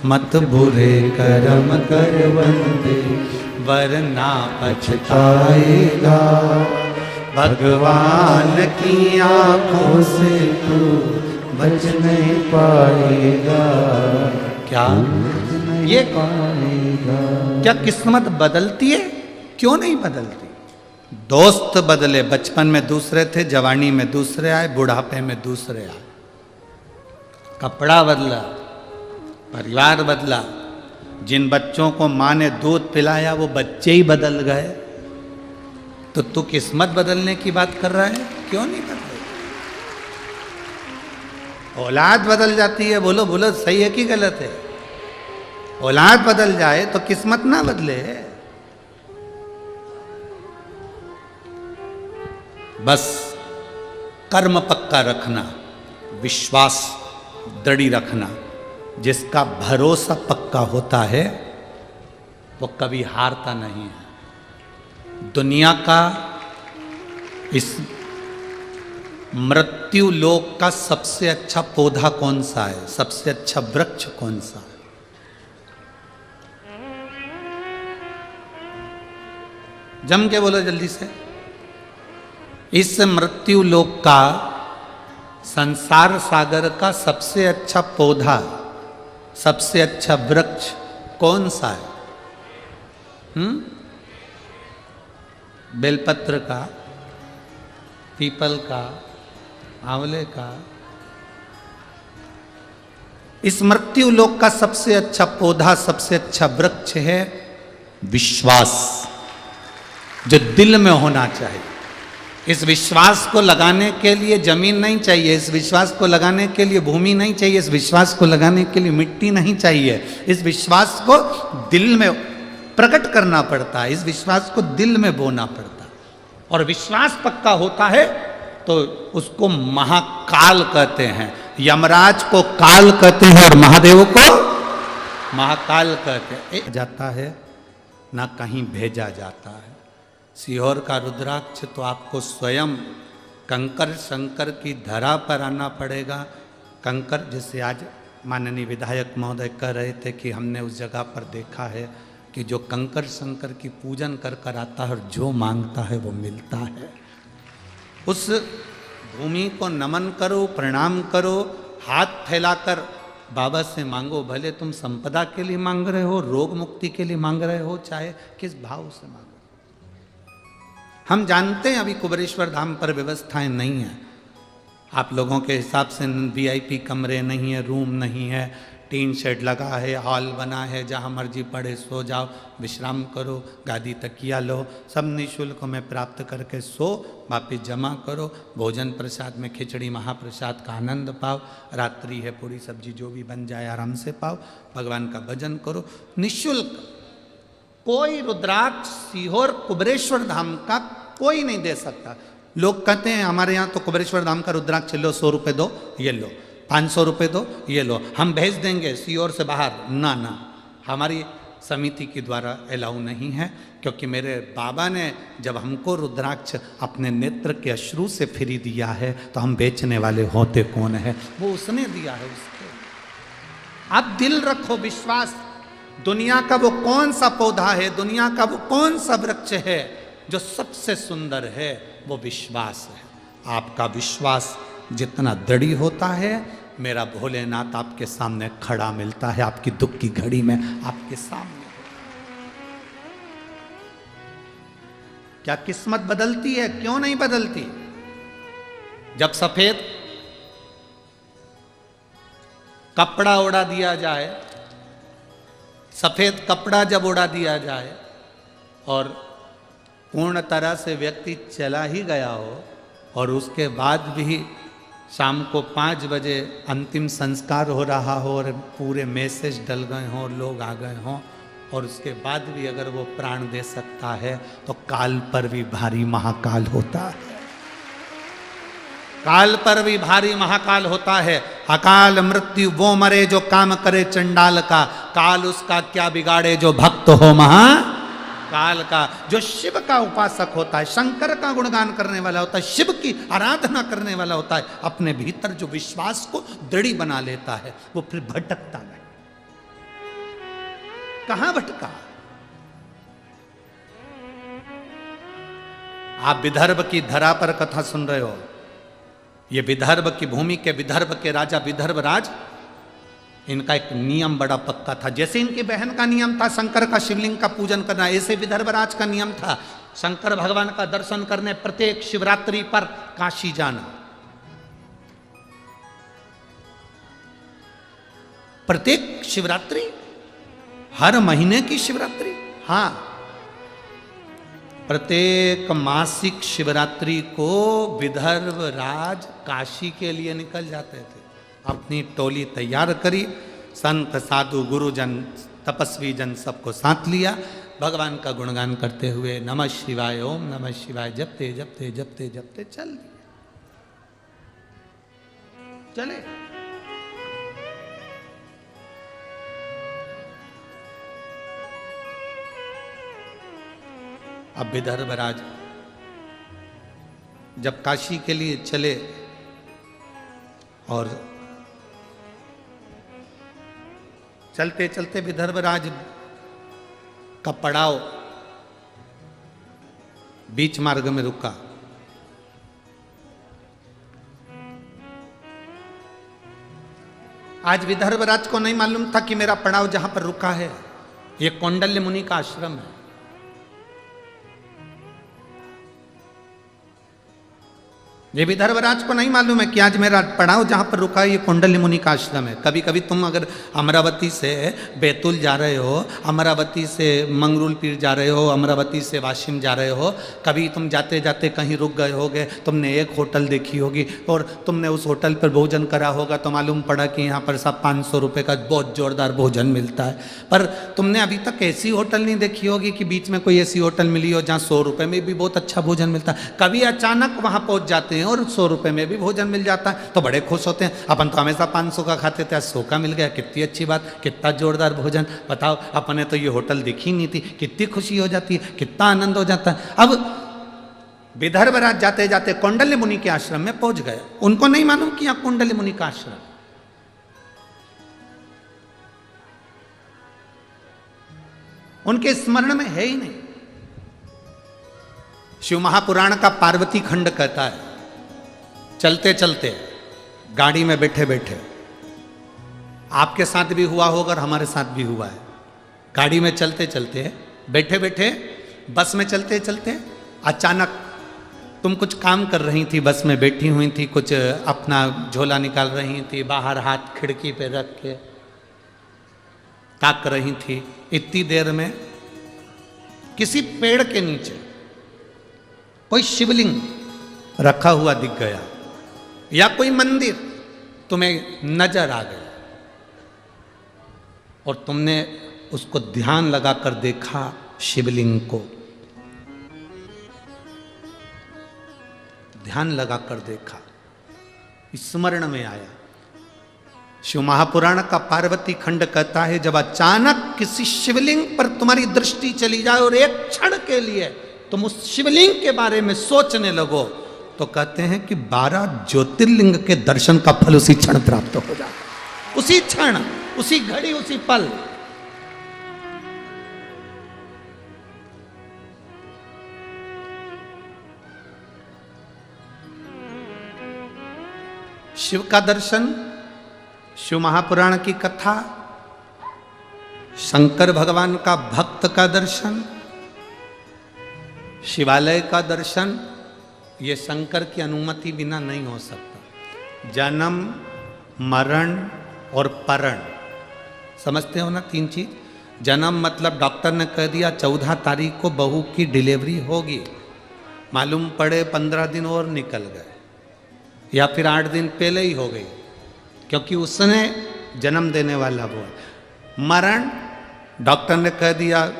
A: मत बुरे कर्म कर बंदे वरना पछताएगा, भगवान की आंखों से तू बच नहीं पाएगा। क्या ये पाएगा? क्या किस्मत बदलती है? क्यों नहीं बदलती? दोस्त बदले, बचपन में दूसरे थे, जवानी में दूसरे आए, बुढ़ापे में दूसरे आए। कपड़ा बदला, परिवार बदला, जिन बच्चों को माँ ने दूध पिलाया वो बच्चे ही बदल गए। तो तू किस्मत बदलने की बात कर रहा है? क्यों नहीं बदले? औलाद बदल जाती है। बोलो बोलो, सही है कि गलत है? औलाद बदल जाए तो किस्मत ना बदले। बस कर्म पक्का रखना, विश्वास दृढ़ रखना। जिसका भरोसा पक्का होता है वो कभी हारता नहीं है। दुनिया का, इस मृत्यु लोक का सबसे अच्छा पौधा कौन सा है? सबसे अच्छा वृक्ष कौन सा है? जम के बोलो जल्दी से। इस मृत्यु लोक का, संसार सागर का सबसे अच्छा पौधा, सबसे अच्छा वृक्ष कौन सा है? बेलपत्र का, पीपल का, आंवले का? इस मृत्यु लोक का सबसे अच्छा पौधा, सबसे अच्छा वृक्ष है विश्वास, जो दिल में होना चाहिए। इस विश्वास को लगाने के लिए जमीन नहीं चाहिए, इस विश्वास को लगाने के लिए भूमि नहीं चाहिए, इस विश्वास को लगाने के लिए मिट्टी नहीं चाहिए। इस विश्वास को दिल में प्रकट करना पड़ता है, इस विश्वास को दिल में बोना पड़ता है। और विश्वास पक्का होता है तो उसको महाकाल कहते हैं। यमराज को काल कहते हैं और महादेव को महाकाल कहते हैं। जाता है ना कहीं भेजा जाता है। सीहोर का रुद्राक्ष तो आपको स्वयं कंकर शंकर की धरा पर आना पड़ेगा। कंकर, जैसे आज माननीय विधायक महोदय कह रहे थे कि हमने उस जगह पर देखा है कि जो कंकर शंकर की पूजन कर कर आता है और जो मांगता है वो मिलता है। उस भूमि को नमन करो, प्रणाम करो, हाथ फैलाकर बाबा से मांगो, भले तुम संपदा के लिए मांग रहे हो, रोग मुक्ति के लिए मांग रहे हो, चाहे किस भाव से मांग रहे हो। हम जानते हैं अभी कुबेरेश्वर धाम पर व्यवस्थाएं नहीं है, आप लोगों के हिसाब से वीआईपी कमरे नहीं है, रूम नहीं है, टीन शेड लगा है, हॉल बना है, जहाँ मर्जी पड़े सो जाओ, विश्राम करो, गादी तकिया लो, सब निःशुल्क में प्राप्त करके सो, वापिस जमा करो, भोजन प्रसाद में खिचड़ी महाप्रसाद का आनंद पाओ, रात्रि है पूरी सब्जी जो भी बन जाए आराम से पाओ, भगवान का भजन करो निःशुल्क। कोई रुद्राक्ष सीहोर कुबेरेश्वर धाम का कोई नहीं दे सकता। लोग कहते हैं हमारे यहाँ तो कुबेरेश्वर धाम का रुद्राक्ष लो, 100 रुपये दो ये लो, 500 रुपये दो ये लो, हम भेज देंगे सीहोर से बाहर, ना ना, हमारी समिति के द्वारा अलाउ नहीं है, क्योंकि मेरे बाबा ने जब हमको रुद्राक्ष अपने नेत्र के अश्रु से फ्री दिया है तो हम बेचने वाले होते कौन है, वो उसने दिया है उसको। आप दिल रखो, विश्वास, दुनिया का वो कौन सा पौधा है, दुनिया का वो कौन सा वृक्ष है जो सबसे सुंदर है, वो विश्वास है। आपका विश्वास जितना दृढ़ होता है, मेरा भोलेनाथ आपके सामने खड़ा मिलता है, आपकी दुख की घड़ी में आपके सामने। क्या किस्मत बदलती है? क्यों नहीं बदलती? जब सफेद कपड़ा उड़ा दिया जाए, सफेद कपड़ा जब उड़ा दिया जाए और पूर्ण तरह से व्यक्ति चला ही गया हो और उसके बाद भी शाम को 5 बजे अंतिम संस्कार हो रहा हो और पूरे मैसेज डल गए हों, लोग आ गए हों, और उसके बाद भी अगर वो प्राण दे सकता है तो काल पर भी भारी महाकाल होता है। काल पर भी भारी महाकाल होता है। अकाल मृत्यु वो मरे जो काम करे चंडाल का, काल उसका क्या बिगाड़े जो भक्त हो महा काल का। जो शिव का उपासक होता है, शंकर का गुणगान करने वाला होता है, शिव की आराधना करने वाला होता है, अपने भीतर जो विश्वास को दृढ़ बना लेता है, वो फिर भटकता नहीं। कहां भटका? आप विदर्भ की धरा पर कथा सुन रहे हो। ये विदर्भ की भूमि के विदर्भ के राजा विदर्भ राज, इनका एक नियम बड़ा पक्का था। जैसे इनकी बहन का नियम था शंकर का शिवलिंग का पूजन करना, ऐसे विदर्भ राज का नियम था शंकर भगवान का दर्शन करने प्रत्येक शिवरात्रि पर काशी जाना। प्रत्येक शिवरात्रि, हर महीने की शिवरात्रि, हाँ, प्रत्येक मासिक शिवरात्रि को विदर्भ राज काशी के लिए निकल जाते थे। अपनी टोली तैयार करी, संत साधु गुरुजन तपस्वी जन सबको साथ लिया, भगवान का गुणगान करते हुए नमः शिवाय, ओम नमः शिवाय जपते जपते जपते जपते चल दिए, चले। अब विदर्भ राज जब काशी के लिए चले और चलते चलते विदर्भ राज का पड़ाव बीच मार्ग में रुका। आज विदर्भ राज को नहीं मालूम था कि मेरा पड़ाव जहां पर रुका है ये कौंडल्य मुनि का आश्रम है। ये विदर्भराज को नहीं मालूम है कि आज मेरा पड़ाव जहाँ पर रुका है ये कौंडल्य मुनि का आश्रम है। कभी कभी तुम अगर अमरावती से बैतूल जा रहे हो, अमरावती से मंगरूल पीर जा रहे हो, अमरावती से वाशिम जा रहे हो, कभी तुम जाते जाते कहीं रुक गए होगे, तुमने एक होटल देखी होगी और तुमने उस होटल पर भोजन करा होगा तो मालूम पड़ा कि यहाँ पर सब 500 रुपये का बहुत जोरदार भोजन मिलता है। पर तुमने अभी तक ऐसी होटल नहीं देखी होगी कि बीच में कोई ऐसी होटल मिली हो जहाँ 100 रुपये में भी बहुत अच्छा भोजन मिलता है। कभी अचानक वहाँ पहुँच जाते हैं और 100 रुपये में भी भोजन मिल जाता है तो बड़े खुश होते हैं। अपन तो हमेशा 500 का खाते थे, 100 का मिल गया, कितनी अच्छी बात, कितना जोरदार भोजन। बताओ, अपने तो ये होटल देखी नहीं थी, कितनी खुशी हो जाती है, कितना आनंद हो जाता है। अब विदर्भ राज जाते जाते कौंडल्य मुनि के आश्रम में पहुंच गए। उनको नहीं मालूम कि यह कौंडल्य मुनि का आश्रम, उनके स्मरण में है ही नहीं। शिव महापुराण का पार्वती खंड कहता है, चलते चलते गाड़ी में बैठे बैठे आपके साथ भी हुआ होगा और हमारे साथ भी हुआ है। गाड़ी में चलते चलते, बैठे बैठे, बस में चलते चलते अचानक तुम कुछ काम कर रही थी, बस में बैठी हुई थी, कुछ अपना झोला निकाल रही थी, बाहर हाथ खिड़की पे रख के ताक रही थी। इतनी देर में किसी पेड़ के नीचे कोई शिवलिंग रखा हुआ दिख गया या कोई मंदिर तुम्हें नजर आ गया और तुमने उसको ध्यान लगाकर देखा, शिवलिंग को ध्यान लगाकर देखा, स्मरण में आया। शिव महापुराण का पार्वती खंड कहता है, जब अचानक किसी शिवलिंग पर तुम्हारी दृष्टि चली जाए और एक क्षण के लिए तुम उस शिवलिंग के बारे में सोचने लगो, तो कहते हैं कि 12 ज्योतिर्लिंग के दर्शन का फल उसी क्षण प्राप्त हो जाता, उसी क्षण, उसी घड़ी, उसी पल। शिव का दर्शन, शिव महापुराण की कथा, शंकर भगवान का भक्त का दर्शन, शिवालय का दर्शन, ये शंकर की अनुमति बिना नहीं हो सकता। जन्म, मरण और परण, समझते हो ना 3 चीज। जन्म मतलब डॉक्टर ने कह दिया 14 तारीख को बहू की डिलीवरी होगी, मालूम पड़े 15 दिन और निकल गए या फिर 8 दिन पहले ही हो गई, क्योंकि उसने जन्म देने वाला वो है। मरण, डॉक्टर ने कह दिया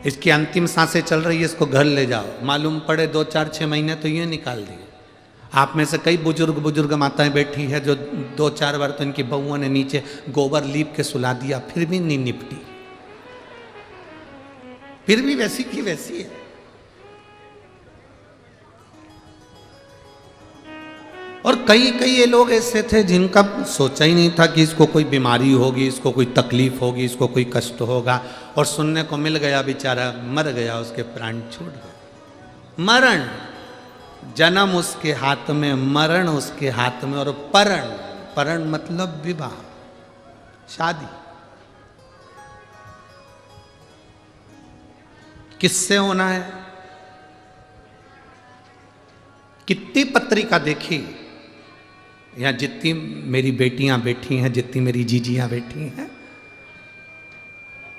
A: इसकी अंतिम सांसें चल रही है, इसको घर ले जाओ, मालूम पड़े 2, 4, 6 महीने तो ये निकाल दिए। आप में से कई बुजुर्ग माताएं बैठी है जो 2, 4 बार तो इनकी बहुओं ने नीचे गोबर लीप के सुला दिया, फिर भी नहीं निपटी, फिर भी वैसी की वैसी है। और कई ये लोग ऐसे थे जिनका सोचा ही नहीं था कि इसको कोई बीमारी होगी, इसको कोई तकलीफ होगी, इसको कोई कष्ट होगा, और सुनने को मिल गया बेचारा मर गया, उसके प्राण छूट गए। मरण, जन्म उसके हाथ में, मरण उसके हाथ में, और परण मतलब विवाह, शादी। किससे होना है? कितनी पत्रिका देखी, यहाँ जितनी मेरी बेटियां बैठी हैं, जितनी मेरी जीजियां बैठी हैं,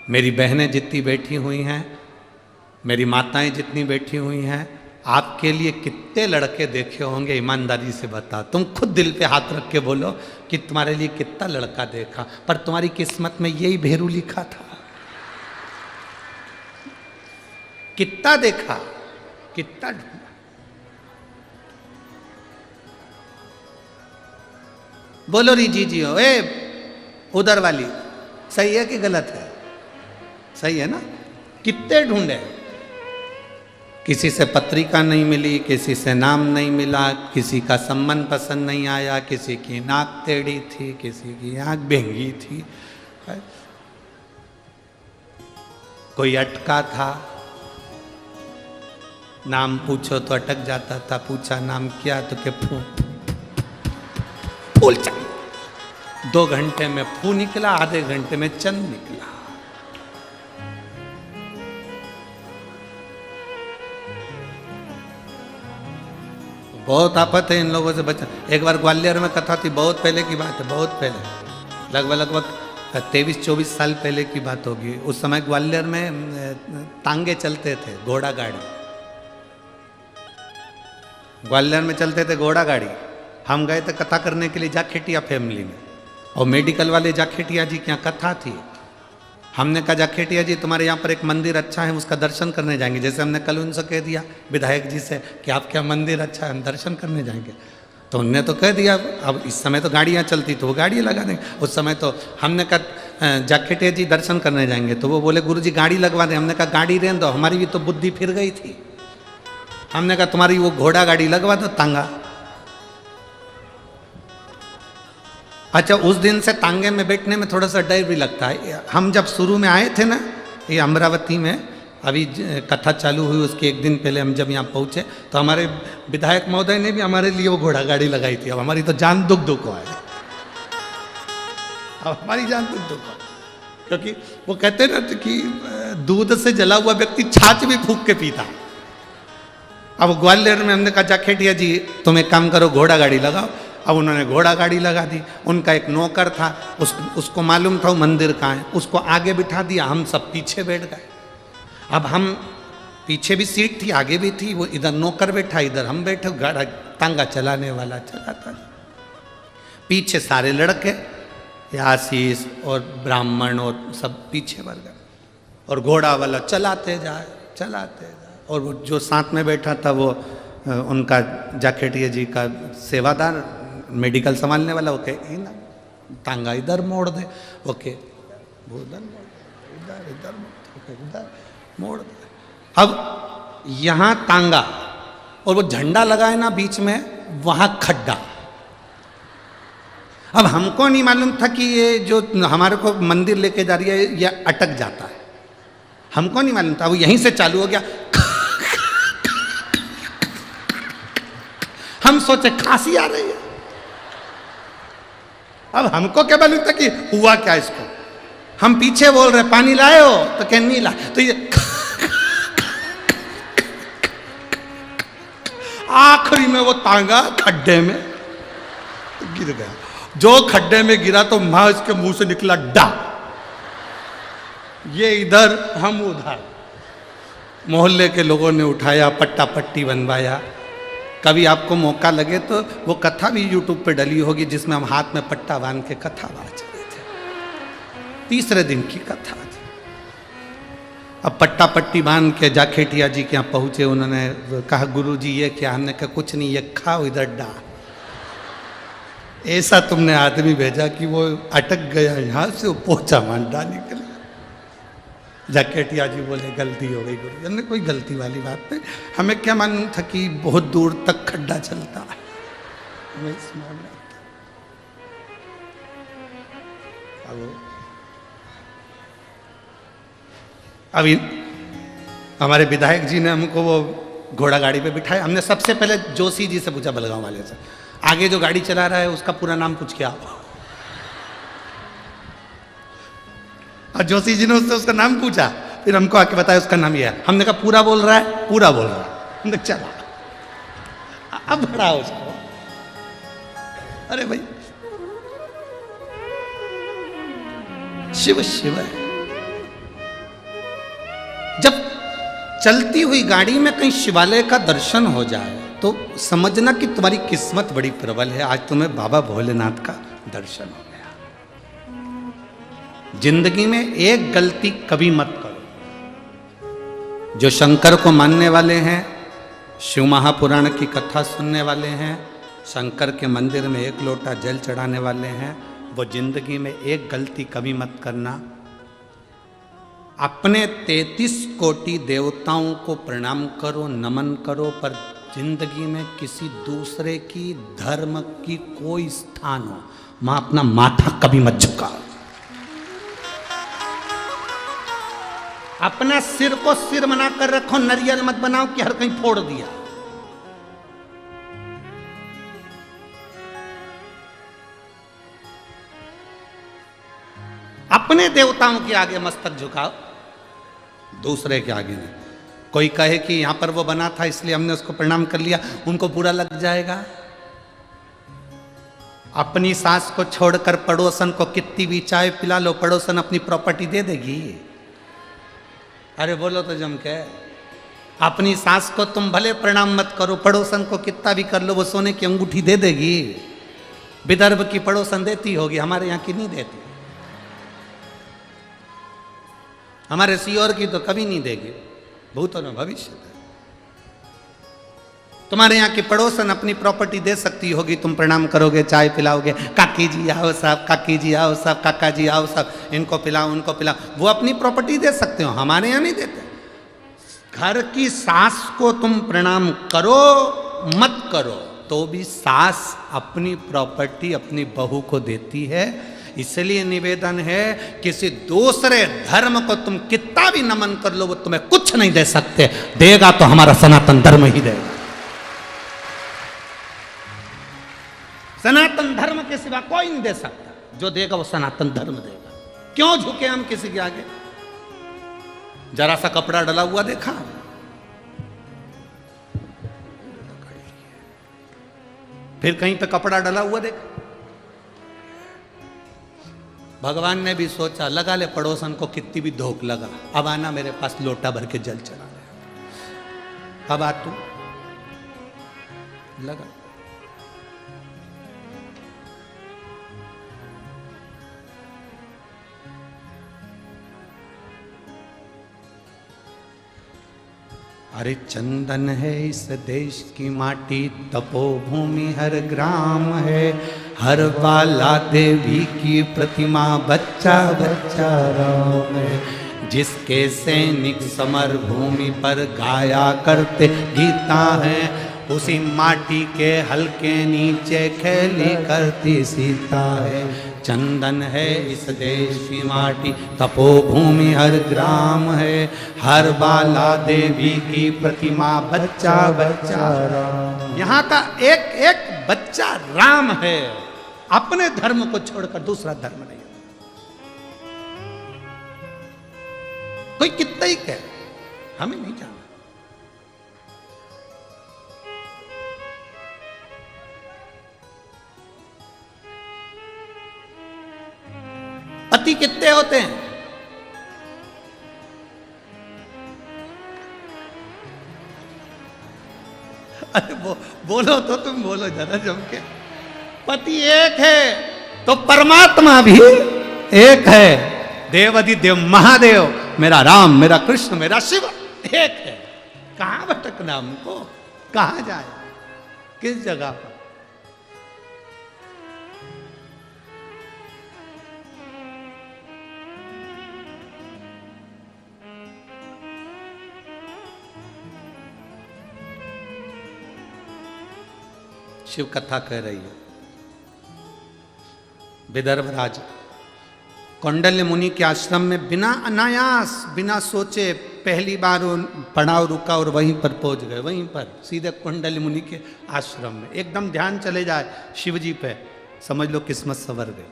A: मेरी बहनें जितनी बैठी हुई हैं, मेरी माताएं जितनी बैठी हुई हैं, आपके लिए कितने लड़के देखे होंगे, ईमानदारी से बता। तुम खुद दिल पे हाथ रख के बोलो कि तुम्हारे लिए कितना लड़का देखा, पर तुम्हारी किस्मत में यही भेरू लिखा था। कितना देखा, कितना ढूंढा। बोलो री जी हो, उधर वाली सही है कि गलत है? सही है ना? कितने ढूंढे, किसी से पत्रिका नहीं मिली, किसी से नाम नहीं मिला, किसी का संबंध पसंद नहीं आया, किसी की नाक टेढ़ी थी, किसी की आंख बेंगी थी, कोई अटका था, नाम पूछो तो अटक जाता था, पूछा नाम क्या तो के फूल चाहिए। 2 घंटे में फू निकला, आधे घंटे में चंद निकला। बहुत आफत है इन लोगों से बचा। एक बार ग्वालियर में कथा थी, बहुत पहले की बात है, बहुत पहले, लगभग 23-24 साल पहले की बात होगी। उस समय ग्वालियर में तांगे चलते थे, घोड़ा गाड़ी, ग्वालियर में चलते थे घोड़ा गाड़ी। हम गए थे कथा करने के लिए जाखेटिया फैमिली में, और मेडिकल वाले जाखेटिया जी की यहाँ कथा थी। हमने कहा जाखेटिया जी तुम्हारे यहाँ पर एक मंदिर अच्छा है, उसका दर्शन करने जाएंगे। जैसे हमने कल उनसे कह दिया विधायक जी से कि आपके यहाँ मंदिर अच्छा है, हम दर्शन करने जाएंगे, तो उनने तो कह दिया। अब इस समय तो गाड़ियाँ चलती तो वो गाड़ी लगा देंगे, उस समय तो हमने कहा जाखेटिया जी दर्शन करने जाएंगे, तो वो बोले गुरु जी गाड़ी लगवा दें। हमने कहा गाड़ी रहने दो, हमारी भी तो बुद्धि फिर गई थी। हमने कहा तुम्हारी वो घोड़ा गाड़ी लगवा दो, तांगा। अच्छा, उस दिन से तांगे में बैठने में थोड़ा सा डर भी लगता है। हम जब शुरू में आए थे ना, ये अमरावती में, अभी कथा चालू हुई उसके 1 दिन पहले हम जब यहाँ पहुँचे, तो हमारे विधायक महोदय ने भी हमारे लिए वो घोड़ा गाड़ी लगाई थी। अब हमारी तो जान दुख है। अब हमारी जान तुम तो खाओ। क्योंकि वो कहते ना कि दूध से जला हुआ व्यक्ति छाछ भी फूंक के पीता। अब ग्वालियर में हमने कहा जाखेटिया जी तुम एक काम करो, घोड़ा गाड़ी लगाओ। अब उन्होंने घोड़ा गाड़ी लगा दी। उनका एक नौकर था, उसको मालूम था वो मंदिर कहाँ है, उसको आगे बिठा दिया, हम सब पीछे बैठ गए। अब हम पीछे भी सीट थी, आगे भी थी, वो इधर नौकर बैठा, इधर हम बैठे, गाड़ा तांगा चलाने वाला चलाता। पीछे सारे लड़के, आशीष और ब्राह्मण और सब पीछे बढ़ गए, और घोड़ा वाला चलाते जाए। और वो जो साथ में बैठा था वो उनका जाखेटिया जी का सेवादार, मेडिकल संभालने वाला, वो कहे ना तांगा इधर मोड़ दे, ओके वो इधर मोड़ दे। अब यहाँ तांगा और वो झंडा लगा है ना बीच में, वहाँ खड्डा। अब हमको नहीं मालूम था कि ये जो हमारे को मंदिर लेके जा रही है ये अटक जाता है, हमको नहीं मालूम था। वो यहीं से चालू हो गया, हम सोचे खांसी आ रही है। अब हमको क्या मालूम था कि हुआ क्या इसको। हम पीछे बोल रहे पानी लाए हो, तो क्या नहीं लाए, तो ये आखिरी में वो तांगा खड्डे में गिर गया। जो खड्डे में गिरा तो मां इसके मुंह से निकला डा। ये इधर हम उधर, मोहल्ले के लोगों ने उठाया, पट्टा पट्टी बनवाया। कभी आपको मौका लगे तो वो कथा भी यूट्यूब पे डली होगी जिसमें हम हाथ में पट्टा बांध के कथा बाज रहे थे। तीसरे दिन की कथा थी। अब पट्टा पट्टी बांध के जाखेटिया जी के यहाँ पहुंचे। उन्होंने कहा गुरु जी ये क्या? हमने कहा कुछ नहीं, ये खाओ इधर डा। ऐसा तुमने आदमी भेजा कि वो अटक गया यहाँ से, वो पोछा मांडा निकला। जाखेटिया जी बोले गलती हो गई गुरु। हमने कोई गलती वाली बात नहीं, हमें क्या मालूम था कि बहुत दूर तक खड्डा चलता है। अभी हमारे विधायक जी ने हमको वो घोड़ा गाड़ी पे बिठाया। हमने सबसे पहले जोशी जी से पूछा, बलगांव वाले से, आगे जो गाड़ी चला रहा है उसका पूरा नाम पूछ के आओ। और जोशी जी ने उससे उसका नाम पूछा, फिर हमको आके बताया उसका नाम ये है। हमने कहा पूरा बोल रहा है? पूरा बोल रहा है। हमने चला, अब बढ़ा उसको। अरे भाई शिव शिव है। जब चलती हुई गाड़ी में कहीं शिवालय का दर्शन हो जाए तो समझना कि तुम्हारी किस्मत बड़ी प्रबल है, आज तुम्हें बाबा भोलेनाथ का दर्शन हो गया। जिंदगी में एक गलती कभी मत करो। जो शंकर को मानने वाले हैं, शिव महापुराण की कथा सुनने वाले हैं, शंकर के मंदिर में एक लोटा जल चढ़ाने वाले हैं, वो जिंदगी में एक गलती कभी मत करना। अपने 33 कोटि देवताओं को प्रणाम करो, नमन करो, पर जिंदगी में किसी दूसरे की धर्म की कोई स्थान हो, वहां अपना माथा कभी मत झुकाओ। अपना सिर को सिर बना कर रखो, नरियल मत बनाओ कि हर कहीं फोड़ दिया। अपने देवताओं के आगे मस्तक झुकाओ, दूसरे के आगे नहीं। कोई कहे कि यहां पर वो बना था इसलिए हमने उसको प्रणाम कर लिया, उनको बुरा लग जाएगा। अपनी सास को छोड़कर पड़ोसन को कितनी भी चाय पिला लो, पड़ोसन अपनी प्रॉपर्टी दे देगी। अरे बोलो तो जम के। अपनी सास को तुम भले प्रणाम मत करो, पड़ोसन को कितना भी कर लो, वो सोने की अंगूठी दे देगी। विदर्भ की पड़ोसन देती होगी, हमारे यहाँ की नहीं देती। हमारे सियोर की तो कभी नहीं देगी, भूतों में भविष्य है। तुम्हारे यहाँ की पड़ोसन अपनी प्रॉपर्टी दे सकती होगी, तुम प्रणाम करोगे, चाय पिलाओगे, काकी जी आओ साहब, काकी जी आओ साहब, काका जी आओ साहब, इनको पिलाओ उनको पिलाओ, वो अपनी प्रॉपर्टी दे सकते हो, हमारे यहाँ नहीं देते। घर की सास को तुम प्रणाम करो मत करो, तो भी सास अपनी प्रॉपर्टी अपनी बहू को देती है। इसलिए निवेदन है, किसी दूसरे धर्म को तुम कितना भी नमन कर लो, वो तुम्हें कुछ नहीं दे सकते, देगा तो हमारा सनातन धर्म ही देगा। सनातन धर्म के सिवा कोई नहीं दे सकता। जो देगा वो सनातन धर्म देगा। क्यों झुके हम किसी के आगे? जरा सा कपड़ा डला हुआ देखा, फिर कहीं पे कपड़ा डला हुआ देखा। भगवान ने भी सोचा लगा ले पड़ोसन को कितनी भी धोख लगा, अब आना मेरे पास लोटा भर के जल चढ़ा ले, अब आ तू लगा। अरे चंदन है इस देश की माटी, तपोभूमि हर ग्राम है, हर बाला देवी की प्रतिमा, बच्चा बच्चा राम है। जिसके सैनिक समर भूमि पर गाया करते गीता है, उसी माटी के हल्के नीचे खेली करती सीता है। चंदन है इस देश की माटी, तपोभूमि हर ग्राम है, हर बाला देवी की प्रतिमा, बच्चा बच्चा राम। यहाँ का एक एक बच्चा राम है। अपने धर्म को छोड़कर दूसरा धर्म नहीं। कोई कितना ही कहे, हमें नहीं जाना। पति कितने होते हैं? अरे बोलो तो तुम बोलो जरा जम के। पति एक है तो परमात्मा भी एक है। देवाधिदेव महादेव, मेरा राम, मेरा कृष्ण, मेरा शिव एक है। कहां भटकना हमको? कहां जाए? किस जगह पर? शिव कथा कह रही है। विदर्भ राज कौंडल्य मुनि के आश्रम में बिना अनायास, बिना सोचे पहली बार पड़ाव रुका और वहीं पर पहुंच गए। वहीं पर सीधे कौंडल्य मुनि के आश्रम में एकदम ध्यान चले जाए शिव जी पे, समझ लो किस्मत संवर गई।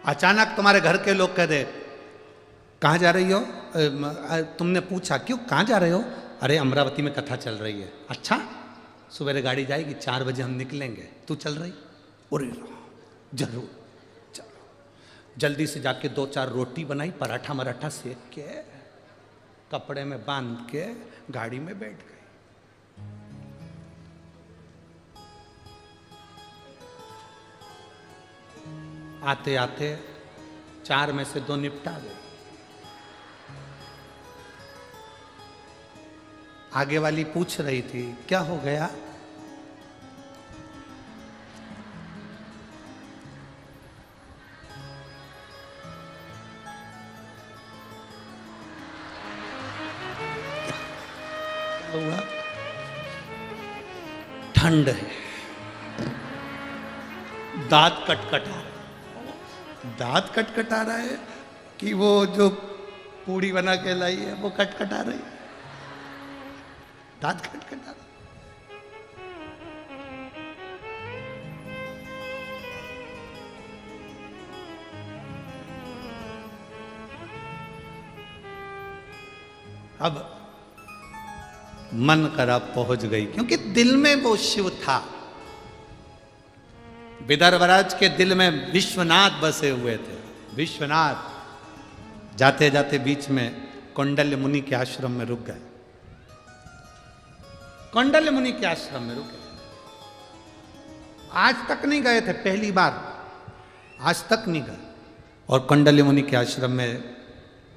A: अचानक तुम्हारे घर के लोग कह दे कहाँ जा रही हो? तुमने पूछा क्यों, कहाँ जा रहे हो? अरे अमरावती में कथा चल रही है। अच्छा, सुबह गाड़ी जाएगी, 4 बजे हम निकलेंगे, तू चल रही? अरे जरूर चलो। जल्दी से जाके 2-4 रोटी बनाई, पराठा मराठा सेक के कपड़े में बांध के गाड़ी में बैठ गई। आते आते 4 में से 2 निपटा गए। आगे वाली पूछ रही थी क्या हो गया? हुआ? ठंड है, दांत कटकटा, दांत कटकटा रहा है कि वो जो पूड़ी बना के लाई है वो कटकटा रही है। दांत खटखटा। अब मन करा पहुंच गई, क्योंकि दिल में वो शिव था। विदर्भराज के दिल में विश्वनाथ बसे हुए थे। विश्वनाथ जाते जाते बीच में कौंडल्य मुनि के आश्रम में रुक गए। कौंडल्य मुनि के आश्रम में रुके। आज तक नहीं गए थे, पहली बार, आज तक नहीं गए। और कौंडल्य मुनि के आश्रम में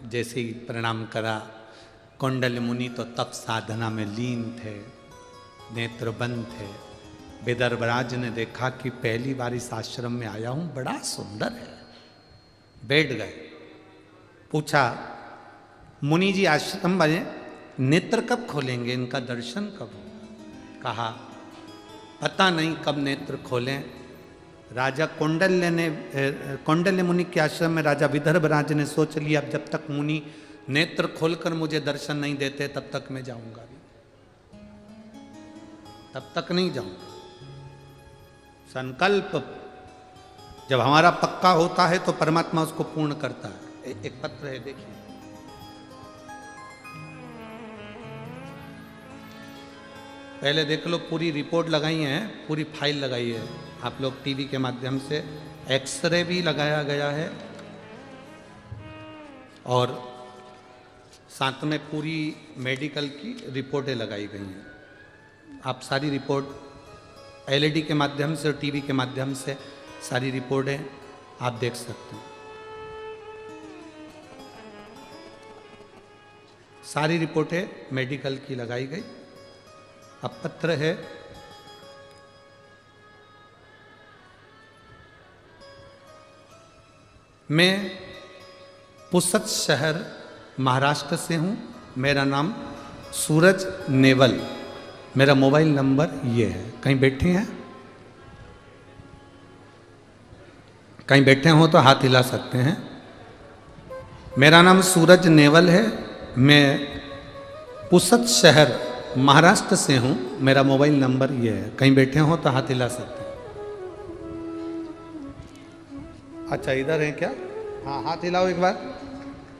A: जैसे ही प्रणाम करा, कौंडल्य मुनि तो तप साधना में लीन थे, नेत्र बंद थे। विदर्भराज ने देखा कि पहली बार इस आश्रम में आया हूं, बड़ा सुंदर है। बैठ गए। पूछा मुनि जी आश्रम बने, नेत्र कब खोलेंगे, इनका दर्शन कब होगा? कहा पता नहीं कब नेत्र खोलें। राजा कौंडल्य मुनि के आश्रम में राजा विदर्भराज ने सोच लिया अब जब तक मुनि नेत्र खोलकर मुझे दर्शन नहीं देते तब तक मैं जाऊंगा नहीं, तब तक नहीं जाऊंगा। संकल्प जब हमारा पक्का होता है तो परमात्मा उसको पूर्ण करता है। एक पत्र है, देखिए। पहले देख लो, पूरी रिपोर्ट लगाई है, पूरी फाइल लगाई है। आप लोग टीवी के माध्यम से एक्सरे भी लगाया गया है और साथ में पूरी मेडिकल की रिपोर्टें लगाई गई हैं। आप सारी रिपोर्ट एलईडी के माध्यम से और टीवी के माध्यम से सारी रिपोर्टें आप देख सकते हैं। सारी रिपोर्टें मेडिकल की लगाई गई। अब पत्र है, मैं पुसद शहर महाराष्ट्र से हूं। मेरा नाम सूरज नेवल। मेरा मोबाइल नंबर ये है। कहीं बैठे हैं? कहीं बैठे हो तो हाथ हिला सकते हैं। मेरा नाम सूरज नेवल है। मैं पुसद शहर महाराष्ट्र से हूं। मेरा मोबाइल नंबर ये है। कहीं बैठे हो तो हाथ हिला सकते हैं। अच्छा, इधर है क्या? हाँ, हाथ हिलाओ एक बार।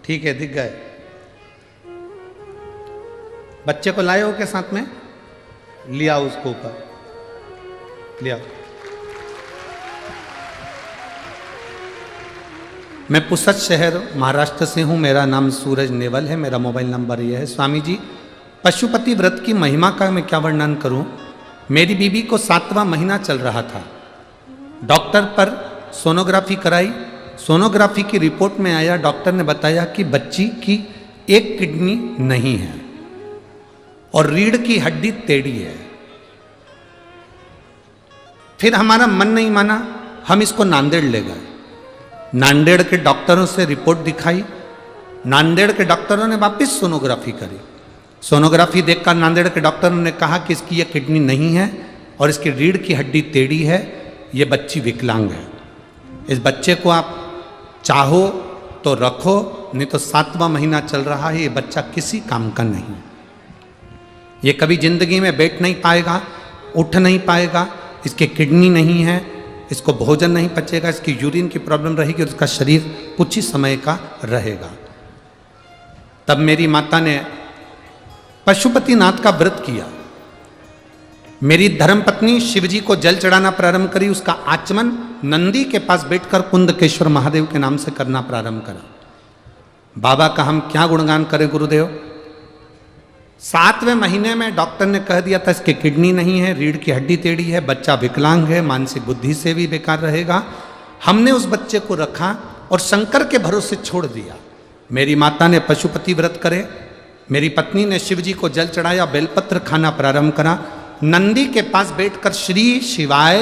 A: ठीक है, दिख गए। बच्चे को लाए हो के साथ में? लिया उसको ऊपर, लिया। मैं पुसद शहर महाराष्ट्र से हूँ। मेरा नाम सूरज नेवल है। मेरा मोबाइल नंबर यह है। स्वामी जी, पशुपति व्रत की महिमा का मैं क्या वर्णन करूं। मेरी बीबी को 7वां महीना चल रहा था। डॉक्टर पर सोनोग्राफी कराई। सोनोग्राफी की रिपोर्ट में आया, डॉक्टर ने बताया कि बच्ची की एक किडनी नहीं है और रीढ़ की हड्डी टेढ़ी है। फिर हमारा मन नहीं माना, हम इसको नांदेड़ ले गए। नांदेड़ के डॉक्टरों से रिपोर्ट दिखाई। नांदेड़ के डॉक्टरों ने वापस सोनोग्राफी करी। सोनोग्राफी देखकर नांदेड़ के डॉक्टरों ने कहा कि इसकी यह किडनी नहीं है और इसकी रीढ़ की हड्डी टेढ़ी है, ये बच्ची विकलांग है। इस बच्चे को आप चाहो तो रखो, नहीं तो 7वां महीना चल रहा है, ये बच्चा किसी काम का नहीं। ये कभी जिंदगी में बैठ नहीं पाएगा, उठ नहीं पाएगा, इसकी किडनी नहीं है, इसको भोजन नहीं पचेगा, इसकी यूरिन की प्रॉब्लम रहेगी और इसका शरीर कुछ ही समय का रहेगा। तब मेरी माता ने पशुपतिनाथ का व्रत किया। मेरी धर्मपत्नी शिवजी को जल चढ़ाना प्रारंभ करी। उसका आचमन नंदी के पास बैठकर कुंदकेश्वर महादेव के नाम से करना प्रारंभ करा। बाबा का हम क्या गुणगान करें गुरुदेव। 7वें महीने में डॉक्टर ने कह दिया था इसकी किडनी नहीं है, रीढ़ की हड्डी टेढ़ी है, बच्चा विकलांग है, मानसिक बुद्धि से भी बेकार रहेगा। हमने उस बच्चे को रखा और शंकर के भरोसे छोड़ दिया। मेरी माता ने पशुपति व्रत करे, मेरी पत्नी ने शिवजी को जल चढ़ाया, बेलपत्र खाना प्रारंभ करा। नंदी के पास बैठकर श्री शिवाय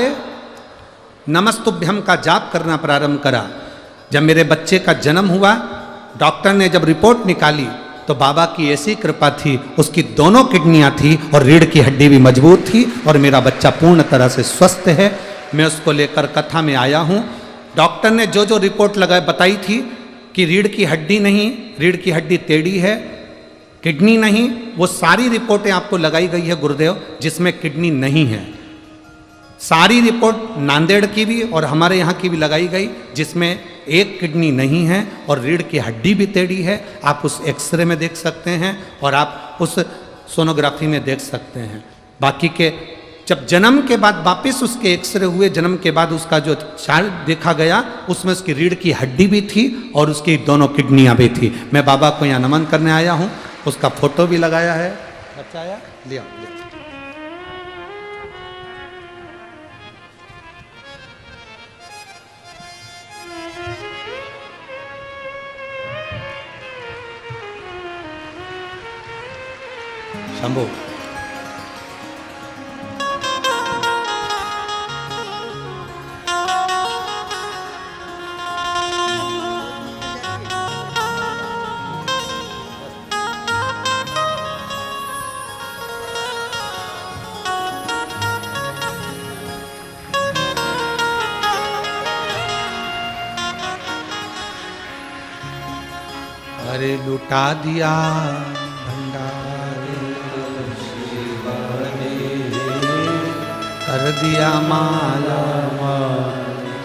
A: नमस्तुभ्यम का जाप करना प्रारंभ करा। जब मेरे बच्चे का जन्म हुआ, डॉक्टर ने जब रिपोर्ट निकाली तो बाबा की ऐसी कृपा थी, उसकी दोनों किडनियां थी और रीढ़ की हड्डी भी मजबूत थी और मेरा बच्चा पूर्ण तरह से स्वस्थ है। मैं उसको लेकर कथा में आया हूँ। डॉक्टर ने जो जो रिपोर्ट बताई थी कि रीढ़ की हड्डी नहीं, रीढ़ की हड्डी टेढ़ी है, किडनी नहीं, वो सारी रिपोर्टें आपको लगाई गई है गुरुदेव, जिसमें किडनी नहीं है। सारी रिपोर्ट नांदेड़ की भी और हमारे यहाँ की भी लगाई गई, जिसमें एक किडनी नहीं है और रीढ़ की हड्डी भी टेढ़ी है। आप उस एक्सरे में देख सकते हैं और आप उस सोनोग्राफी में देख सकते हैं। बाकी के जब जन्म के बाद वापस उसके एक्सरे हुए, जन्म के बाद उसका जो चार्ट देखा गया, उसमें उसकी रीढ़ की हड्डी भी थी और उसकी दोनों किडनियाँ भी थी। मैं बाबा को यहाँ नमन करने आया हूँ। उसका फोटो भी लगाया है। बच्चा आया, लिया। शंभू अरे लुटा दिया भंडारे कर दिया माला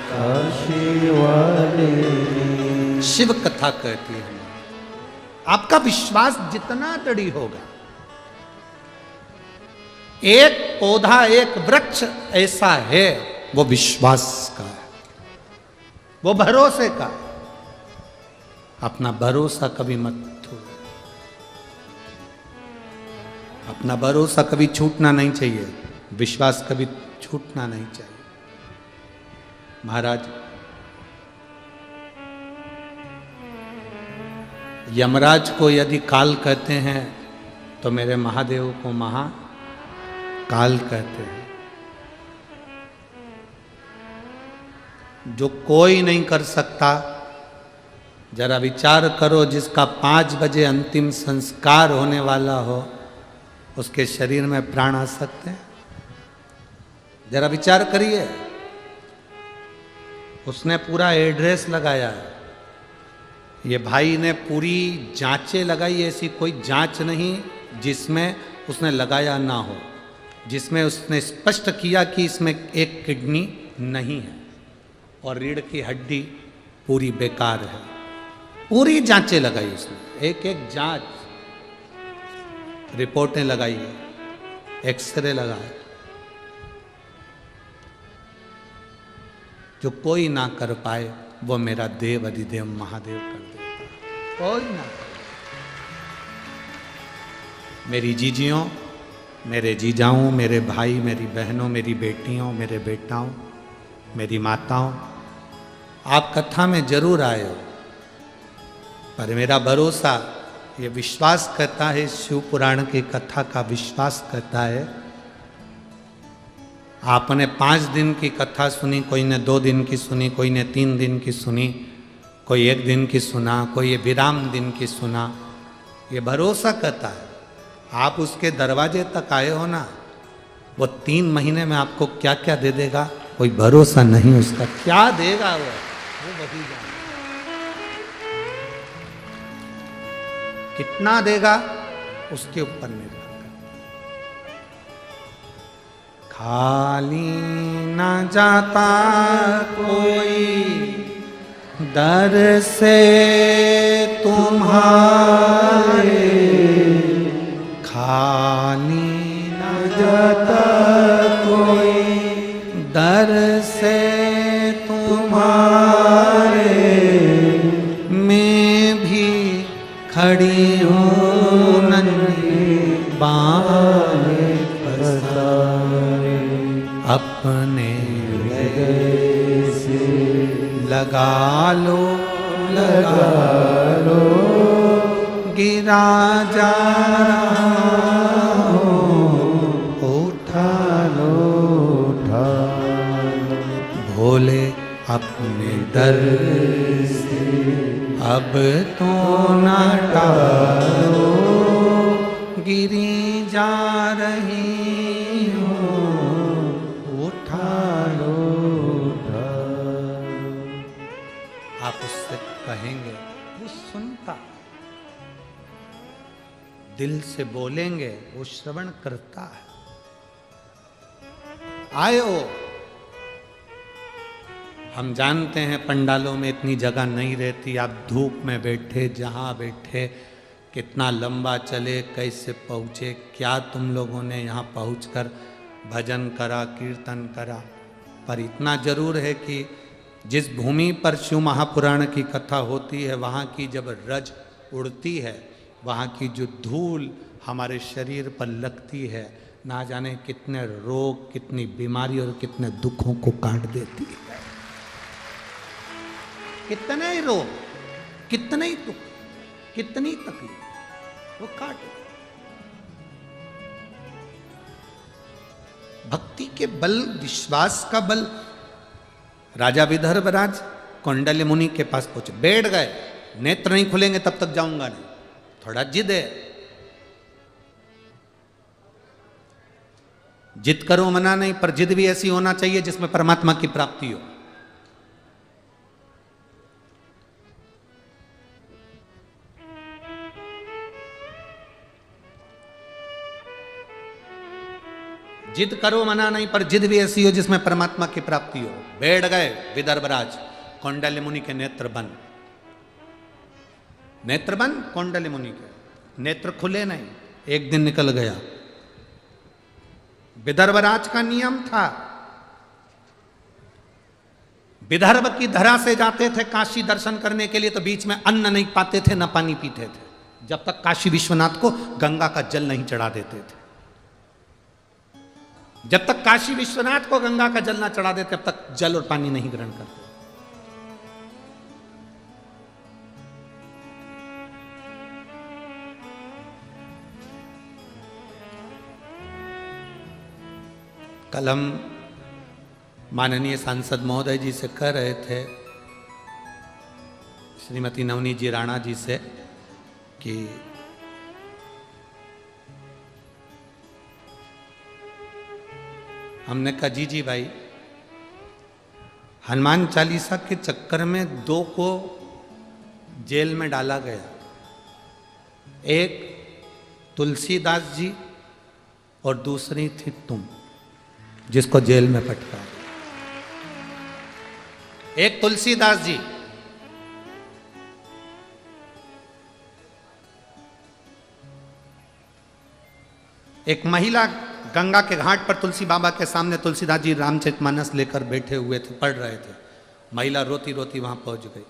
B: काशी वाले ने।
A: शिव कथा कहती है आपका विश्वास जितना दृढ़ होगा, एक पौधा एक वृक्ष ऐसा है वो विश्वास का है, वो भरोसे का। अपना भरोसा कभी मत छोड़ो, अपना भरोसा कभी छूटना नहीं चाहिए, विश्वास कभी छूटना नहीं चाहिए। महाराज यमराज को यदि काल कहते हैं तो मेरे महादेव को महाकाल कहते हैं। जो कोई नहीं कर सकता, जरा विचार करो, जिसका 5 बजे अंतिम संस्कार होने वाला हो, उसके शरीर में प्राण आ सकते हैं? जरा विचार करिए। उसने पूरा एड्रेस लगाया, ये भाई ने पूरी जांचें लगाई, ऐसी कोई जांच नहीं जिसमें उसने लगाया ना हो, जिसमें उसने स्पष्ट किया कि इसमें एक किडनी नहीं है और रीढ़ की हड्डी पूरी बेकार है। पूरी जांचें लगाई उसने, एक एक जांच, रिपोर्टें लगाई, एक्सरे लगाए, जो कोई ना कर पाए वो मेरा देव अधिदेव महादेव कर देता, कोई ना कर। मेरी जीजियों, मेरे जीजाओं, मेरे भाई, मेरी बहनों, मेरी बेटियों, मेरे बेटाओं, मेरी माताओं, आप कथा में जरूर आए हो, पर मेरा भरोसा, ये विश्वास करता है, शिव पुराण की कथा का विश्वास करता है। आपने 5 दिन की कथा सुनी, कोई ने 2 दिन की सुनी, कोई ने 3 दिन की सुनी, कोई 1 दिन की सुना, कोई ये विराम दिन की सुना, ये भरोसा करता है। आप उसके दरवाजे तक आए हो ना, वो 3 महीने में आपको क्या क्या दे देगा कोई भरोसा नहीं उसका, क्या देगा वो वही जाने। कितना देगा उसके ऊपर निर्भर करता। खाली न जाता कोई दर से तुम्हारे, खाली न जाता कोई दर से तुम्हारे, मैं भी खड़ी हूँ नन्ही बाहें पसारे, अपने हृदय से लगा लो गिरा जा रहा हूँ, उठा लो भोले अपने दर से अब तो न टालो, गिरी जा रही हो, उठा लो। आप उससे कहेंगे, वो सुनता, दिल से बोलेंगे, वो श्रवण करता है। आयो, हम जानते हैं पंडालों में इतनी जगह नहीं रहती, आप धूप में बैठे, जहाँ बैठे, कितना लंबा चले, कैसे पहुँचे, क्या तुम लोगों ने यहाँ पहुँचकर भजन करा, कीर्तन करा। पर इतना जरूर है कि जिस भूमि पर शिव महापुराण की कथा होती है, वहाँ की जब रज उड़ती है, वहाँ की जो धूल हमारे शरीर पर लगती है, ना जाने कितने रोग, कितनी बीमारी और कितने दुखों को काट देती है। कितने ही रोग, कितने ही दुख, कितनी तकलीफ वो काट। भक्ति के बल, विश्वास का बल। राजा विदर्भराज कौंडल्य मुनि के पास पहुंचे, बैठ गए, नेत्र नहीं खुलेंगे तब तक जाऊंगा नहीं। थोड़ा जिद है, जिद करो मना नहीं, पर जिद भी ऐसी होना चाहिए जिसमें परमात्मा की प्राप्ति हो। जिद करो मना नहीं, पर जिद भी ऐसी हो जिसमें परमात्मा की प्राप्ति हो। बैठ गए विदर्भराज, कौंडल्य मुनि के नेत्र बंद, नेत्र बंद कौंडल्य मुनि के, नेत्र खुले नहीं। एक दिन निकल गया। विदर्भराज का नियम था, विदर्भ की धरा से जाते थे काशी दर्शन करने के लिए, तो बीच में अन्न नहीं पाते थे, न पानी पीते थे, जब तक काशी विश्वनाथ को गंगा का जल नहीं चढ़ा देते थे। जब तक काशी विश्वनाथ को गंगा का जल ना चढ़ा देते, तब तक जल और पानी नहीं ग्रहण करते। कल हम माननीय सांसद महोदय जी से कह रहे थे, श्रीमती नवनीत जी राणा जी से, कि हमने कहा जी भाई, हनुमान चालीसा के चक्कर में 2 को जेल में डाला गया, एक तुलसीदास जी और दूसरी थी तुम, जिसको जेल में पटका। एक तुलसीदास जी, एक महिला गंगा के घाट पर तुलसी बाबा के सामने तुलसीदास जी रामचरितमानस लेकर बैठे हुए थे, पढ़ रहे थे। महिला रोती रोती वहां पहुंच गई।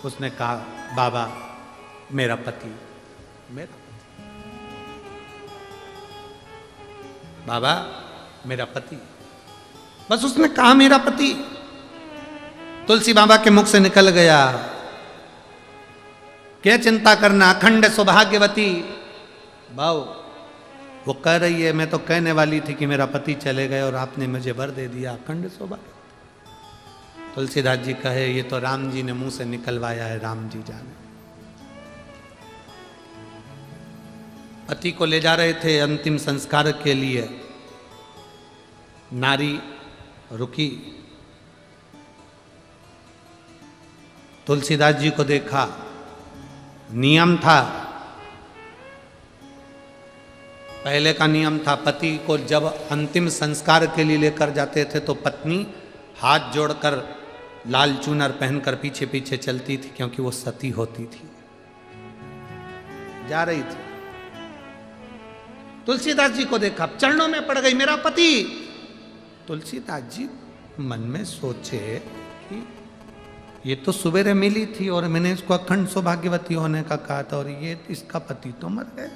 A: उसने कहा, बाबा मेरा पति, मेरा बाबा मेरा पति, बस उसने कहा मेरा पति। तुलसी बाबा के मुख से निकल गया, क्या चिंता करना, अखंड सौभाग्यवती। भाव वो कह रही है, मैं तो कहने वाली थी कि मेरा पति चले गए और आपने मुझे वर दे दिया, अखंड सौभाग्य। तुलसीदास जी कहे, ये तो राम जी ने मुंह से निकलवाया है, राम जी जाने। पति को ले जा रहे थे अंतिम संस्कार के लिए, नारी रुकी, तुलसीदास जी को देखा। नियम था, पहले का नियम था, पति को जब अंतिम संस्कार के लिए लेकर जाते थे तो पत्नी हाथ जोड़कर लाल चूनर पहनकर पीछे पीछे चलती थी, क्योंकि वो सती होती थी, जा रही थी। तुलसीदास जी को देखा, चरणों में पड़ गई, मेरा पति। तुलसीदास जी मन में सोचे कि ये तो सवेरे मिली थी और मैंने इसको अखंड सौभाग्यवती होने का कहा था, और ये इसका पति तो मर गए,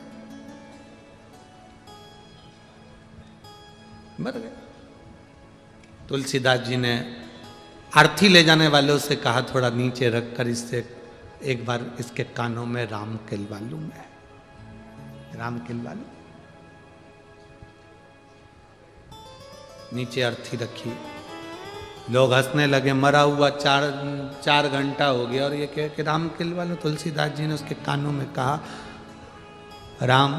A: मर गए। तुलसीदास जी ने आरती ले जाने वालों से कहा, थोड़ा नीचे रखकर इससे एक बार इसके कानों में राम किलवा लूं, मैं राम किलवा लूं। नीचे अर्थी रखी, लोग हंसने लगे, मरा हुआ 4 घंटा हो गया और ये कहे कि राम किलवा लो। तुलसीदास जी ने उसके कानों में कहा, राम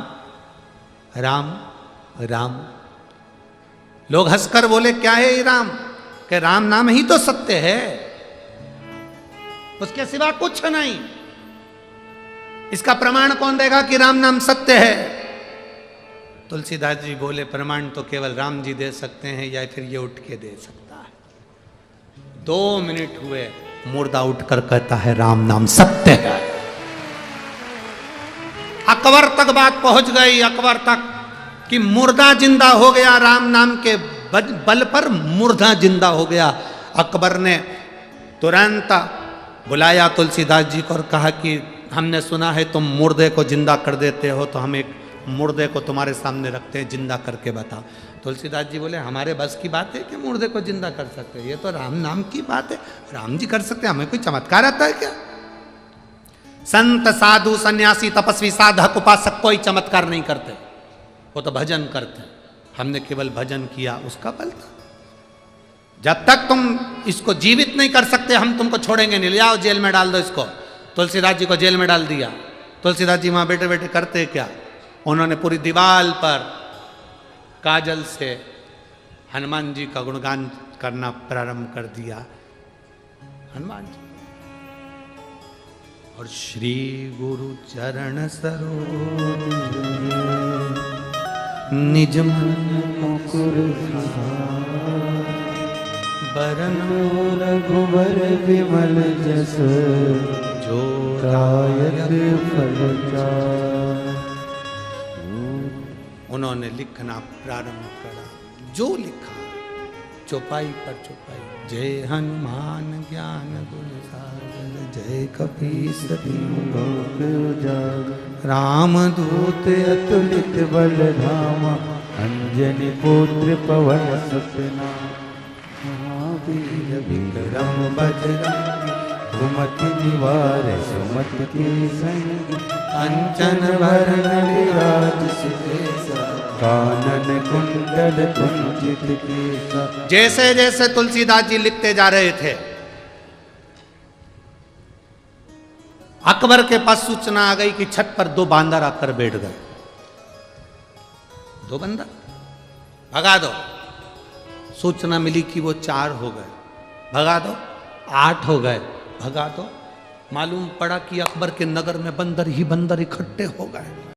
A: राम राम। लोग हंसकर बोले, क्या है ये राम? कि राम नाम ही तो सत्य है, उसके सिवा कुछ नहीं। इसका प्रमाण कौन देगा कि राम नाम सत्य है? तुलसीदास जी बोले, प्रमाण तो केवल राम जी दे सकते हैं, या फिर ये उठ के दे सकता है। 2 मिनट हुए, मुर्दा उठकर कहता है, राम नाम सत्य है। अकबर तक बात पहुंच गई, अकबर तक, कि मुर्दा जिंदा हो गया, राम नाम के बल पर मुर्दा जिंदा हो गया। अकबर ने तुरंत बुलाया तुलसीदास जी को और कहा कि हमने सुना है तुम मुर्दे को जिंदा कर देते हो, तो हम एक मुर्दे को तुम्हारे सामने रखते हैं, जिंदा करके बताओ। तुलसीदास जी बोले, हमारे बस की बात है कि मुर्दे को जिंदा कर सकते हैं, ये तो राम नाम की बात है, राम जी कर सकते हैं, हमें कोई चमत्कार आता है क्या? संत साधु सन्यासी तपस्वी साधक उपासक कोई चमत्कार नहीं करते, वो तो भजन करते हैं। हमने केवल भजन किया, उसका बल था। जब तक तुम इसको जीवित नहीं कर सकते, हम तुमको छोड़ेंगे नहीं, ले आओ जेल में डाल दो इसको। तुलसीदास जी को जेल में डाल दिया। तुलसीदास जी वहां बैठे बैठे करते क्या, उन्होंने पूरी दीवार पर काजल से हनुमान जी का गुणगान करना प्रारंभ कर दिया। हनुमान जी और श्री गुरु चरण सरोज निज मन
B: मुकुर
A: बरनो
B: रघुबर विमल जस
A: जो
B: दायक फल चार।
A: उन्होंने लिखना प्रारंभ करा, जो लिखा चौपाई पर चौपाई। जय हनुमान ज्ञान गुण सागर, जय कपीस तिहु लोक उजागर। रामदूत
B: अतुलित बल धामा, अंजनी पुत्र पवन सुत नामा। महावीर विक्रम बजरंगी, सुमति निवार सुमति के संगी।
A: कंचन भरण विराज सुबेसा,
B: कानन कुंडल कुंचित केसा।
A: जैसे जैसे तुलसीदास जी लिखते जा रहे थे, अकबर के पास सूचना आ गई कि छत पर दो बांदर आकर बैठ गए। दो बंदर भगा दो। सूचना मिली कि वो 4 हो गए, भगा दो। 8 हो गए, भगा दो। मालूम पड़ा कि अकबर के नगर में बंदर ही बंदर इकट्ठे हो गए।